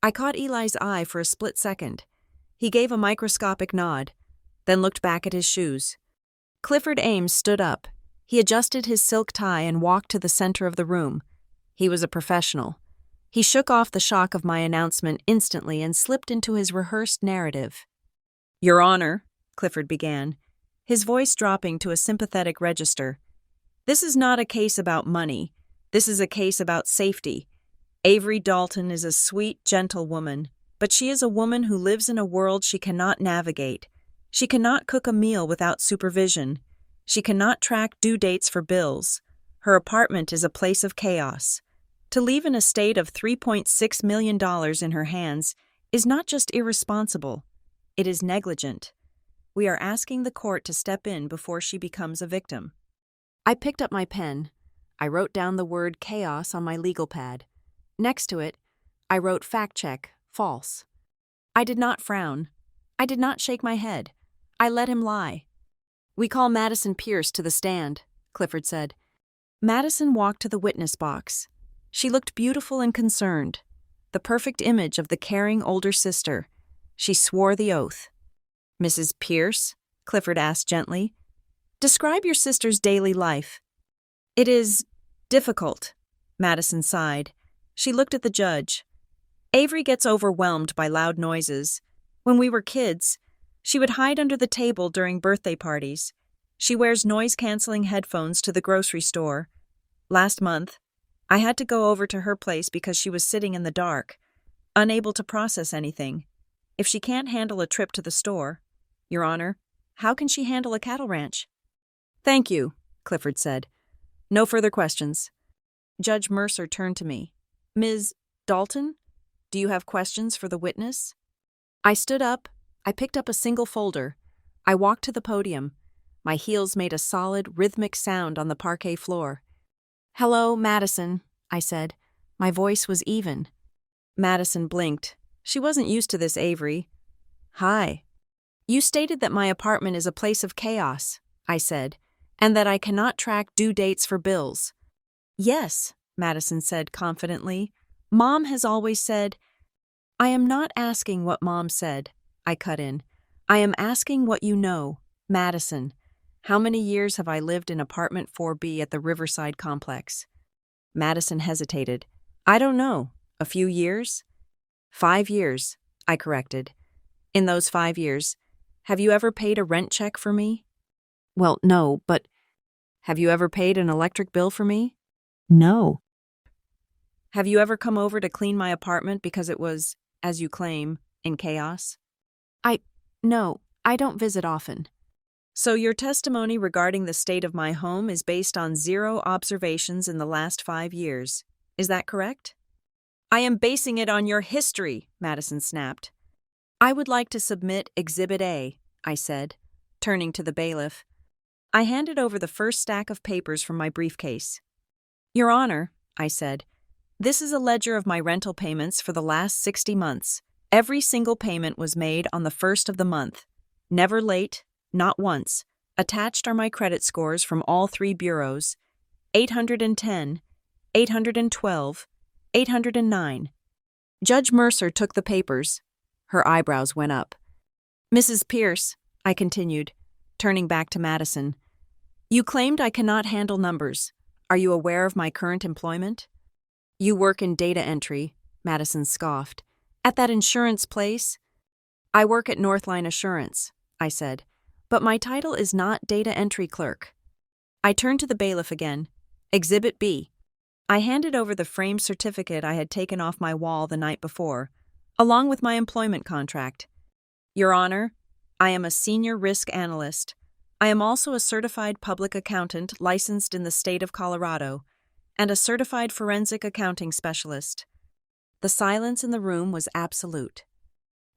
Speaker 1: I caught Eli's eye for a split second. He gave a microscopic nod, then looked back at his shoes. Clifford Ames stood up. He adjusted his silk tie and walked to the center of the room. He was a professional. He shook off the shock of my announcement instantly and slipped into his rehearsed narrative. "Your Honor," Clifford began, his voice dropping to a sympathetic register, This is not a case about money. This is a case about safety. Avery Dalton is a sweet, gentle woman, but she is a woman who lives in a world she cannot navigate. She cannot cook a meal without supervision. She cannot track due dates for bills. Her apartment is a place of chaos. To leave an estate of $3.6 million in her hands is not just irresponsible, it is negligent. We are asking the court to step in before she becomes a victim. I picked up my pen. I wrote down the word chaos on my legal pad. Next to it, I wrote fact check, false. I did not frown. I did not shake my head. I let him lie. "We call Madison Pierce to the stand," Clifford said. Madison walked to the witness box. She looked beautiful and concerned, the perfect image of the caring older sister. She swore the oath. "Mrs. Pierce," Clifford asked gently, "describe your sister's daily life." "It is difficult," Madison sighed. She looked at the judge. "Avery gets overwhelmed by loud noises. When we were kids, she would hide under the table during birthday parties. She wears noise-canceling headphones to the grocery store. Last month, I had to go over to her place because she was sitting in the dark, unable to process anything. If she can't handle a trip to the store, Your Honor, how can she handle a cattle ranch?" "Thank you," Clifford said. "No further questions." Judge Mercer turned to me. "Ms. Dalton, do you have questions for the witness?" I stood up. I picked up a single folder. I walked to the podium. My heels made a solid, rhythmic sound on the parquet floor. "Hello, Madison," I said. My voice was even. Madison blinked. She wasn't used to this, Avery. "Hi. You stated that my apartment is a place of chaos," I said, "and that I cannot track due dates for bills." "Yes," Madison said confidently. "Mom has always said—" "I am not asking what Mom said," I cut in. "I am asking what you know, Madison. How many years have I lived in apartment 4B at the Riverside complex?" Madison hesitated. "I don't know. A few years?" "5 years," I corrected. "In those 5 years, have you ever paid a rent check for me?" "Well, no, but—" "Have you ever paid an electric bill for me?" "No." "Have you ever come over to clean my apartment because it was, as you claim, in chaos?" No, I don't visit often." "So your testimony regarding the state of my home is based on 0 observations in the last 5 years. Is that correct?" "I am basing it on your history," Madison snapped. "I would like to submit Exhibit A," I said, turning to the bailiff. I handed over the first stack of papers from my briefcase. "Your Honor," I said, "this is a ledger of my rental payments for the last 60 months. Every single payment was made on the 1st of the month. Never late, not once. Attached are my credit scores from all 3 bureaus: 810, 812, 809. Judge Mercer took the papers. Her eyebrows went up. "Mrs. Pierce," I continued, turning back to Madison, "you claimed I cannot handle numbers. Are you aware of my current employment?" "You work in data entry," Madison scoffed. "At that insurance place?" "I work at Northline Assurance," I said, "but my title is not data entry clerk." I turned to the bailiff again. "Exhibit B." I handed over the framed certificate I had taken off my wall the night before, along with my employment contract. "Your Honor, I am a senior risk analyst. I am also a certified public accountant licensed in the state of Colorado, and a certified forensic accounting specialist." The silence in the room was absolute.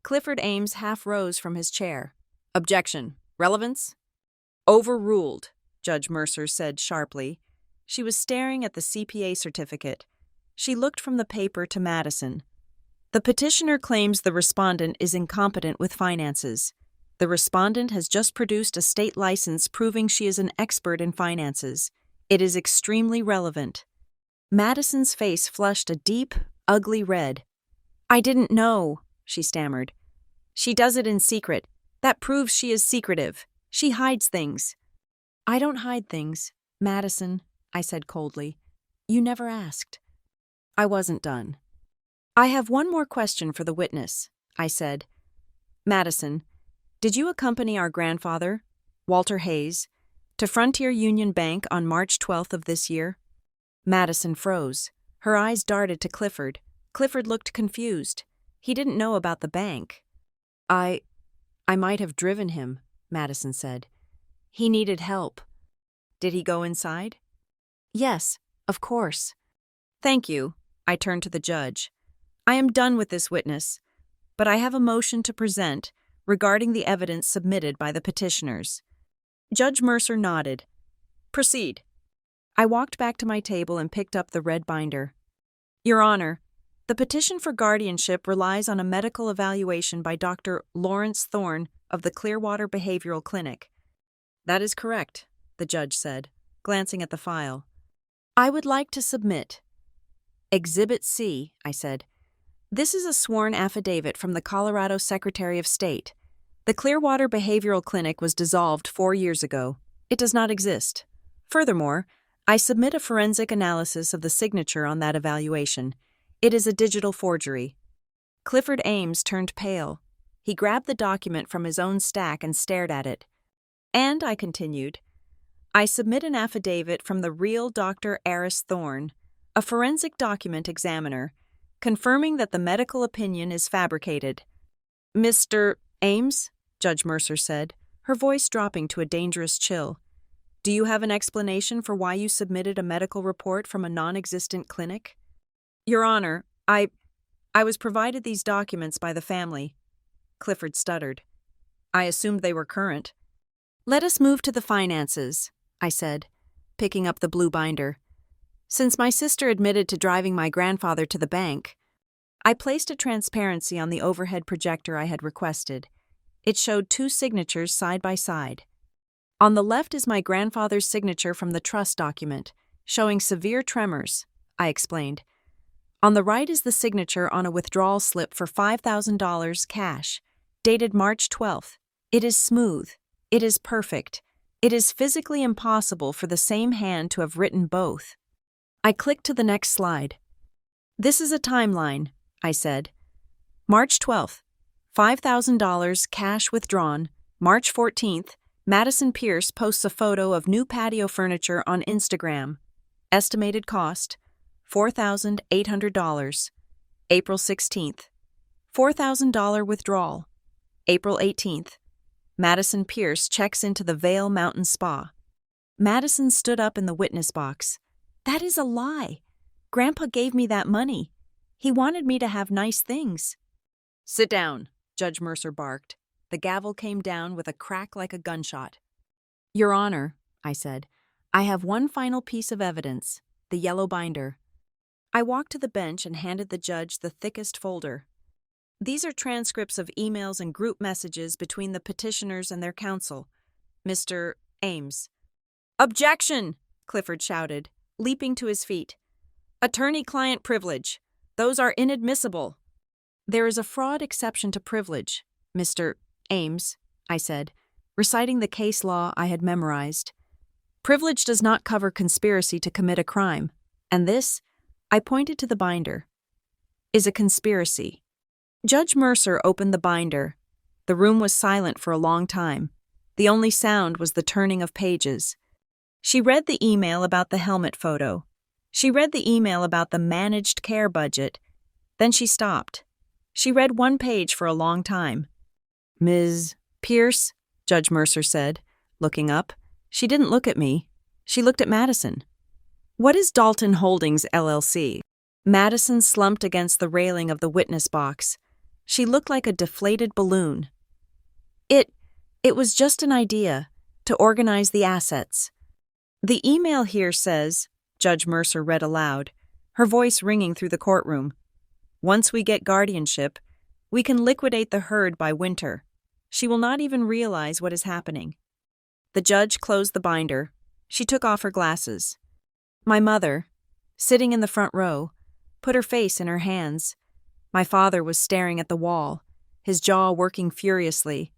Speaker 1: Clifford Ames half rose from his chair. "Objection. Relevance?" "Overruled," Judge Mercer said sharply. She was staring at the CPA certificate. She looked from the paper to Madison. "The petitioner claims the respondent is incompetent with finances. The respondent has just produced a state license proving she is an expert in finances. It is extremely relevant." Madison's face flushed a deep, ugly red. "I didn't know," she stammered. "She does it in secret. That proves she is secretive. She hides things." "I don't hide things, Madison," I said coldly. "You never asked." I wasn't done. "I have one more question for the witness," I said. "Madison, did you accompany our grandfather, Walter Hayes, To Frontier Union Bank on March 12th of this year. Madison froze. Her eyes darted to Clifford. Clifford looked confused. He didn't know about the bank. I might have driven him, Madison said. He needed help. Did he go inside? Yes, of course. Thank you. I turned to the judge. I am done with this witness, but I have a motion to present regarding the evidence submitted by the petitioners. Judge Mercer nodded. Proceed. I walked back to my table and picked up the red binder. Your Honor, the petition for guardianship relies on a medical evaluation by Dr. Lawrence Thorne of the Clearwater Behavioral Clinic. That is correct, the judge said, glancing at the file. I would like to submit. Exhibit C, I said. This is a sworn affidavit from the Colorado Secretary of State. The Clearwater Behavioral Clinic was dissolved 4 years ago. It does not exist. Furthermore, I submit a forensic analysis of the signature on that evaluation. It is a digital forgery. Clifford Ames turned pale. He grabbed the document from his own stack and stared at it. And, I continued, I submit an affidavit from the real Dr. Aris Thorne, a forensic document examiner, confirming that the medical opinion is fabricated. Mr. Ames, Judge Mercer said, her voice dropping to a dangerous chill. Do you have an explanation for why you submitted a medical report from a non-existent clinic? Your Honor, I was provided these documents by the family. Clifford stuttered. I assumed they were current. Let us move to the finances, I said, picking up the blue binder. Since my sister admitted to driving my grandfather to the bank, I placed a transparency on the overhead projector I had requested. It showed 2 signatures side by side. On the left is my grandfather's signature from the trust document, showing severe tremors, I explained. On the right is the signature on a withdrawal slip for $5,000 cash, dated March 12th. It is smooth. It is perfect. It is physically impossible for the same hand to have written both. I clicked to the next slide. This is a timeline, I said. March 12th, $5,000 cash withdrawn. March 14th, Madison Pierce posts a photo of new patio furniture on Instagram. Estimated cost, $4,800. April 16th, $4,000 withdrawal. April 18th, Madison Pierce checks into the Vail Mountain Spa. Madison stood up in the witness box. That is a lie. Grandpa gave me that money. He wanted me to have nice things. Sit down, Judge Mercer barked. The gavel came down with a crack like a gunshot. Your Honor, I said, I have one final piece of evidence, the yellow binder. I walked to the bench and handed the judge the thickest folder. These are transcripts of emails and group messages between the petitioners and their counsel. Mr. Ames. Objection! Clifford shouted, leaping to his feet. Attorney-client privilege. Those are inadmissible. There is a fraud exception to privilege, Mr. Ames, I said, reciting the case law I had memorized. Privilege does not cover conspiracy to commit a crime, and this, I pointed to the binder, is a conspiracy. Judge Mercer opened the binder. The room was silent for a long time. The only sound was the turning of pages. She read the email about the helmet photo. She read the email about the managed care budget. Then she stopped. She read one page for a long time. Ms. Pierce, Judge Mercer said, looking up. She didn't look at me. She looked at Madison. What is Dalton Holdings, LLC? Madison slumped against the railing of the witness box. She looked like a deflated balloon. It was just an idea, to organize the assets. The email here says, Judge Mercer read aloud, her voice ringing through the courtroom. Once we get guardianship, we can liquidate the herd by winter. She will not even realize what is happening. The judge closed the binder. She took off her glasses. My mother, sitting in the front row, put her face in her hands. My father was staring at the wall, his jaw working furiously.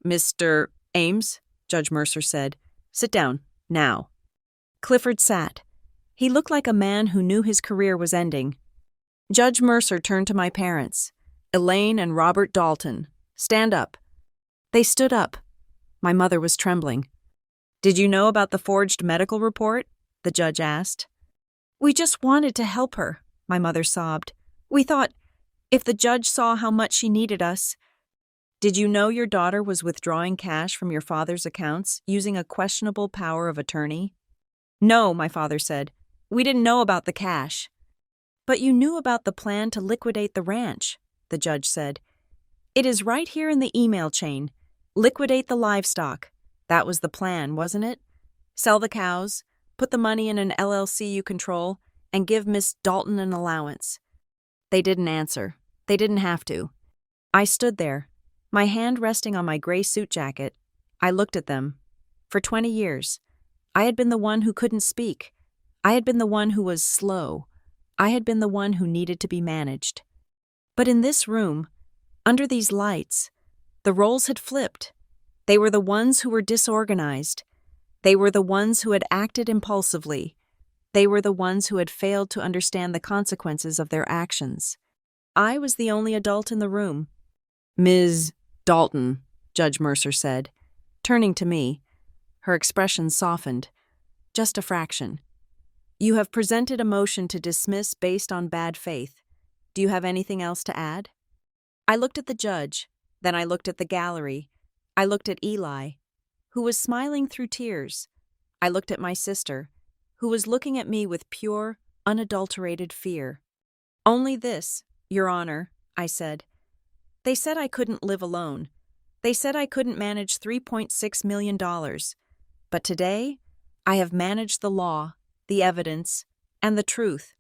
Speaker 1: Mr. Ames, Judge Mercer said, sit down, now. Clifford sat. He looked like a man who knew his career was ending. Judge Mercer turned to my parents, Elaine and Robert Dalton. Stand up. They stood up. My mother was trembling. Did you know about the forged medical report? The judge asked. We just wanted to help her, my mother sobbed. We thought, if the judge saw how much she needed us. Did you know your daughter was withdrawing cash from your father's accounts using a questionable power of attorney? No, my father said. We didn't know about the cash. But you knew about the plan to liquidate the ranch, the judge said. It is right here in the email chain. Liquidate the livestock. That was the plan, wasn't it? Sell the cows, put the money in an LLC you control, and give Miss Dalton an allowance. They didn't answer. They didn't have to. I stood there, my hand resting on my gray suit jacket. I looked at them. For 20 years, I had been the one who couldn't speak. I had been the one who was slow. I had been the one who needed to be managed. But in this room, under these lights, the roles had flipped. They were the ones who were disorganized. They were the ones who had acted impulsively. They were the ones who had failed to understand the consequences of their actions. I was the only adult in the room. Ms. Dalton, Judge Mercer said, turning to me. Her expression softened. Just a fraction. You have presented a motion to dismiss based on bad faith. Do you have anything else to add? I looked at the judge, then I looked at the gallery. I looked at Eli, who was smiling through tears. I looked at my sister, who was looking at me with pure, unadulterated fear. Only this, Your Honor, I said. They said I couldn't live alone. They said I couldn't manage $3.6 million. But today, I have managed the law, the evidence, and the truth.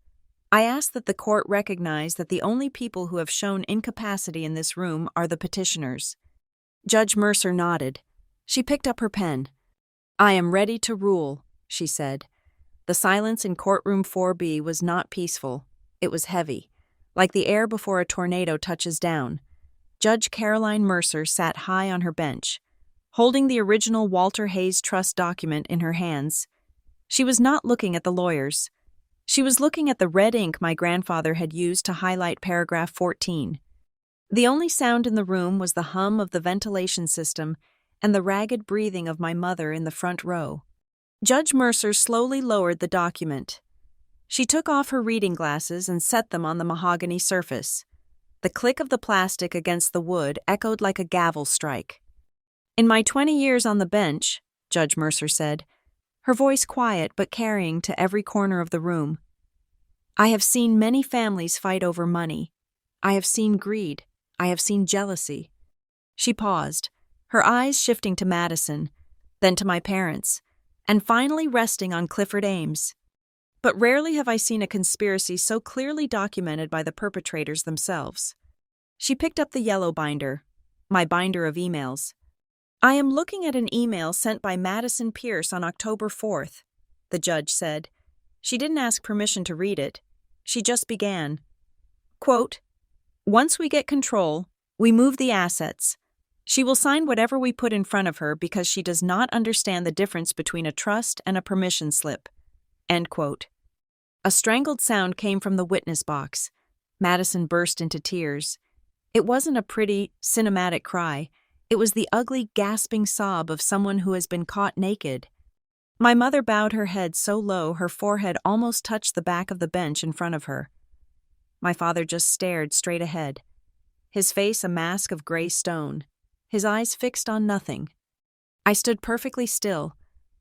Speaker 1: I ask that the court recognize that the only people who have shown incapacity in this room are the petitioners. Judge Mercer nodded. She picked up her pen. I am ready to rule, she said. The silence in courtroom 4B was not peaceful. It was heavy, like the air before a tornado touches down. Judge Caroline Mercer sat high on her bench, holding the original Walter Hayes Trust document in her hands. She was not looking at the lawyers. She was looking at the red ink my grandfather had used to highlight paragraph 14. The only sound in the room was the hum of the ventilation system and the ragged breathing of my mother in the front row. Judge Mercer slowly lowered the document. She took off her reading glasses and set them on the mahogany surface. The click of the plastic against the wood echoed like a gavel strike. In my 20 years on the bench, Judge Mercer said, her voice quiet but carrying to every corner of the room, I have seen many families fight over money. I have seen greed. I have seen jealousy. She paused, her eyes shifting to Madison, then to my parents, and finally resting on Clifford Ames. But rarely have I seen a conspiracy so clearly documented by the perpetrators themselves. She picked up the yellow binder, my binder of emails. I am looking at an email sent by Madison Pierce on October 4th, the judge said. She didn't ask permission to read it. She just began. Quote, once we get control, we move the assets. She will sign whatever we put in front of her because she does not understand the difference between a trust and a permission slip. End quote. A strangled sound came from the witness box. Madison burst into tears. It wasn't a pretty, cinematic cry. It was the ugly, gasping sob of someone who has been caught naked. My mother bowed her head so low her forehead almost touched the back of the bench in front of her. My father just stared straight ahead, his face a mask of gray stone, his eyes fixed on nothing. I stood perfectly still.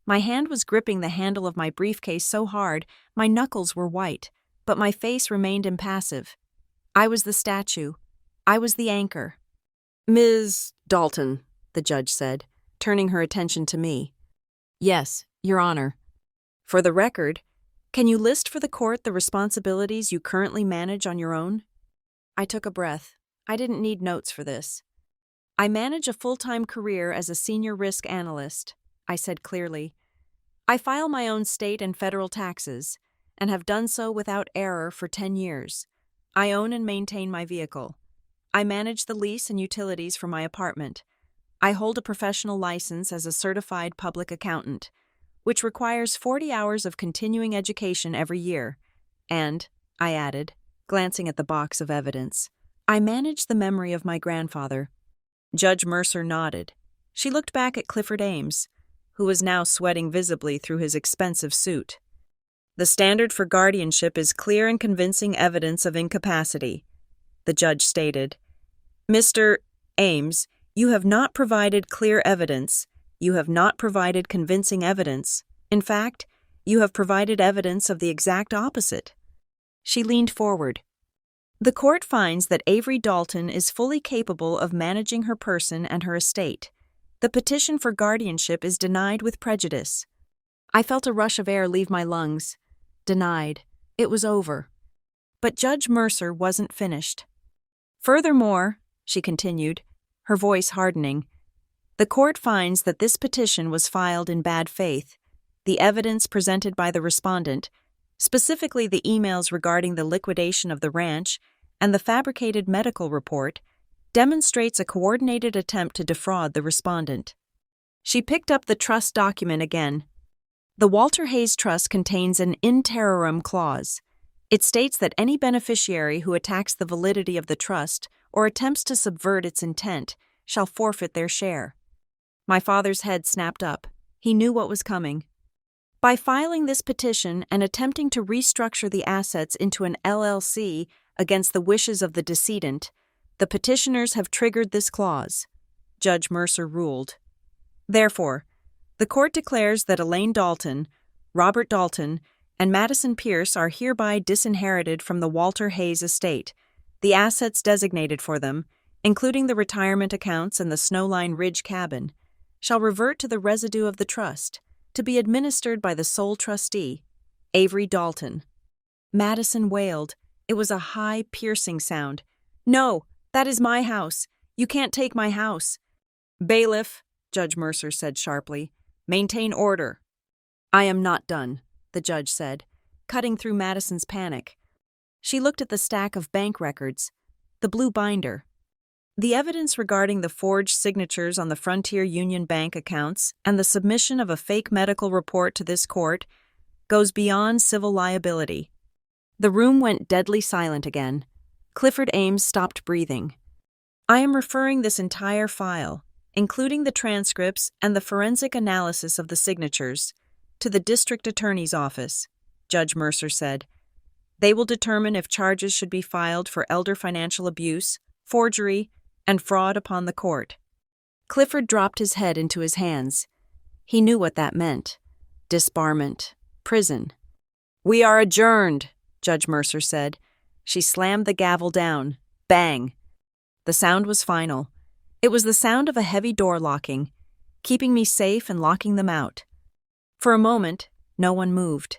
Speaker 1: My hand was gripping the handle of my briefcase so hard, my knuckles were white, but my face remained impassive. I was the statue. I was the anchor. Ms. Dalton, the judge said, turning her attention to me. Yes, Your Honor. For the record, can you list for the court the responsibilities you currently manage on your own? I took a breath. I didn't need notes for this. I manage a full-time career as a senior risk analyst, I said clearly. I file my own state and federal taxes, and have done so without error for 10 years. I own and maintain my vehicle. I manage the lease and utilities for my apartment. I hold a professional license as a certified public accountant, which requires 40 hours of continuing education every year. And, I added, glancing at the box of evidence, I manage the memory of my grandfather. Judge Mercer nodded. She looked back at Clifford Ames. who was now sweating visibly through his expensive suit. "The standard for guardianship is clear and convincing evidence of incapacity," the judge stated. "Mr. Ames, you have not provided clear evidence. You have not provided convincing evidence. In fact, you have provided evidence of the exact opposite." She leaned forward. "The court finds that Avery Dalton is fully capable of managing her person and her estate. The petition for guardianship is denied with prejudice." I felt a rush of air leave my lungs. Denied. It was over. But Judge Mercer wasn't finished. "Furthermore," she continued, her voice hardening, "the court finds that this petition was filed in bad faith. The evidence presented by the respondent, specifically the emails regarding the liquidation of the ranch and the fabricated medical report, demonstrates a coordinated attempt to defraud the respondent." She picked up the trust document again. The Walter Hayes Trust contains an in terrorem clause. It states that any beneficiary who attacks the validity of the trust or attempts to subvert its intent shall forfeit their share. My father's head snapped up. He knew what was coming. By filing this petition and attempting to restructure the assets into an LLC against the wishes of the decedent, the petitioners have triggered this clause, Judge Mercer ruled. Therefore, the court declares that Elaine Dalton, Robert Dalton, and Madison Pierce are hereby disinherited from the Walter Hayes estate. The assets designated for them, including the retirement accounts and the Snowline Ridge cabin, shall revert to the residue of the trust, to be administered by the sole trustee, Avery Dalton. Madison wailed. It was a high, piercing sound. "No, that is my house. You can't take my house." "Bailiff," Judge Mercer said sharply, "maintain order." "I am not done," the judge said, cutting through Madison's panic. She looked at the stack of bank records, the blue binder. The evidence regarding the forged signatures on the Frontier Union Bank accounts and the submission of a fake medical report to this court goes beyond civil liability. The room went deadly silent again. Clifford Ames stopped breathing. "I am referring this entire file, including the transcripts and the forensic analysis of the signatures, to the district attorney's office," Judge Mercer said. "They will determine if charges should be filed for elder financial abuse, forgery, and fraud upon the court." Clifford dropped his head into his hands. He knew what that meant. Disbarment. Prison. "We are adjourned," Judge Mercer said. She slammed the gavel down. Bang. The sound was final. It was the sound of a heavy door locking, keeping me safe and locking them out. For a moment, no one moved.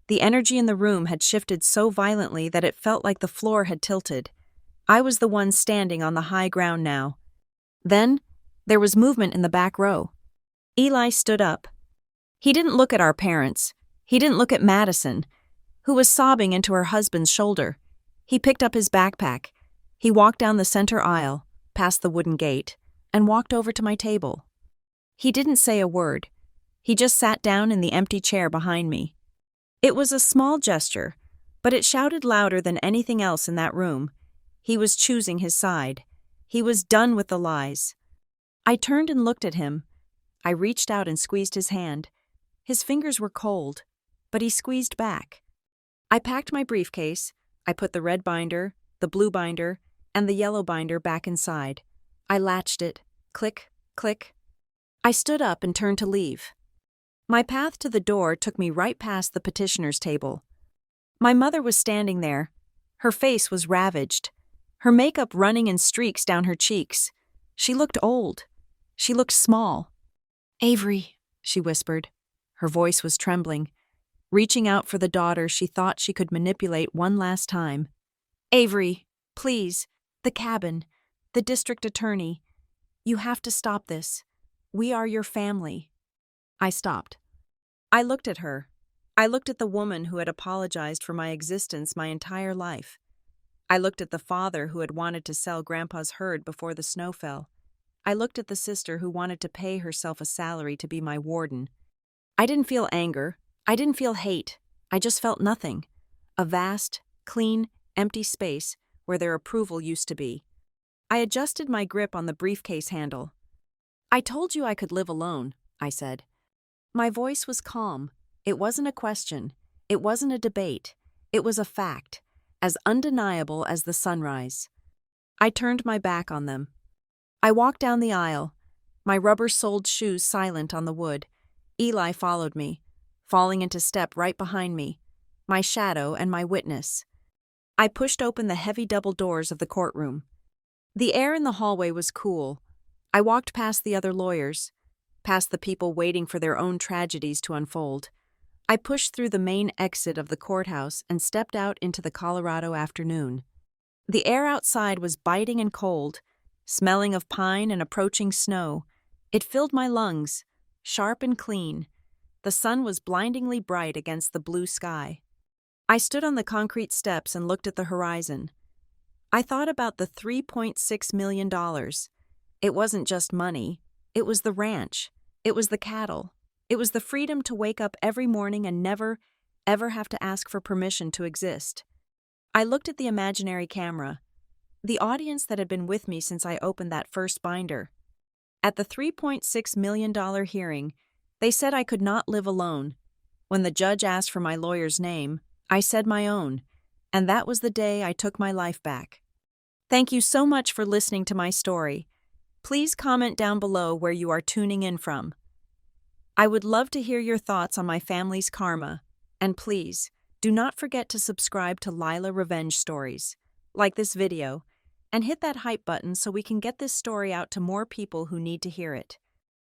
Speaker 1: The energy in the room had shifted so violently that it felt like the floor had tilted. I was the one standing on the high ground now. Then, there was movement in the back row. Eli stood up. He didn't look at our parents. He didn't look at Madison, who was sobbing into her husband's shoulder. He picked up his backpack. He walked down the center aisle, past the wooden gate, and walked over to my table. He didn't say a word. He just sat down in the empty chair behind me. It was a small gesture, but it shouted louder than anything else in that room. He was choosing his side. He was done with the lies. I turned and looked at him. I reached out and squeezed his hand. His fingers were cold, but he squeezed back. I packed my briefcase. I put the red binder, the blue binder, and the yellow binder back inside. I latched it. Click, click. I stood up and turned to leave. My path to the door took me right past the petitioner's table. My mother was standing there. Her face was ravaged, her makeup running in streaks down her cheeks. She looked old. She looked small. "Avery," she whispered. Her voice was trembling, reaching out for the daughter she thought she could manipulate one last time. "Avery, please, the cabin, the district attorney. You have to stop this. We are your family." I stopped. I looked at her. I looked at the woman who had apologized for my existence my entire life. I looked at the father who had wanted to sell Grandpa's herd before the snow fell. I looked at the sister who wanted to pay herself a salary to be my warden. I didn't feel anger. I didn't feel hate. I just felt nothing. A vast, clean, empty space where their approval used to be. I adjusted my grip on the briefcase handle. "I told you I could live alone," I said. My voice was calm. It wasn't a question. It wasn't a debate. It was a fact, as undeniable as the sunrise. I turned my back on them. I walked down the aisle, my rubber-soled shoes silent on the wood. Eli followed me, falling into step right behind me, my shadow and my witness. I pushed open the heavy double doors of the courtroom. The air in the hallway was cool. I walked past the other lawyers, past the people waiting for their own tragedies to unfold. I pushed through the main exit of the courthouse and stepped out into the Colorado afternoon. The air outside was biting and cold, smelling of pine and approaching snow. It filled my lungs, sharp and clean. The sun was blindingly bright against the blue sky. I stood on the concrete steps and looked at the horizon. I thought about the $3.6 million. It wasn't just money. It was the ranch. It was the cattle. It was the freedom to wake up every morning and never, ever have to ask for permission to exist. I looked at the imaginary camera, the audience that had been with me since I opened that first binder. At the $3.6 million hearing, they said I could not live alone. When the judge asked for my lawyer's name, I said my own, and that was the day I took my life back. Thank you so much for listening to my story. Please comment down below where you are tuning in from. I would love to hear your thoughts on my family's karma, and please, do not forget to subscribe to Lila Revenge Stories, like this video, and hit that hype button so we can get this story out to more people who need to hear it.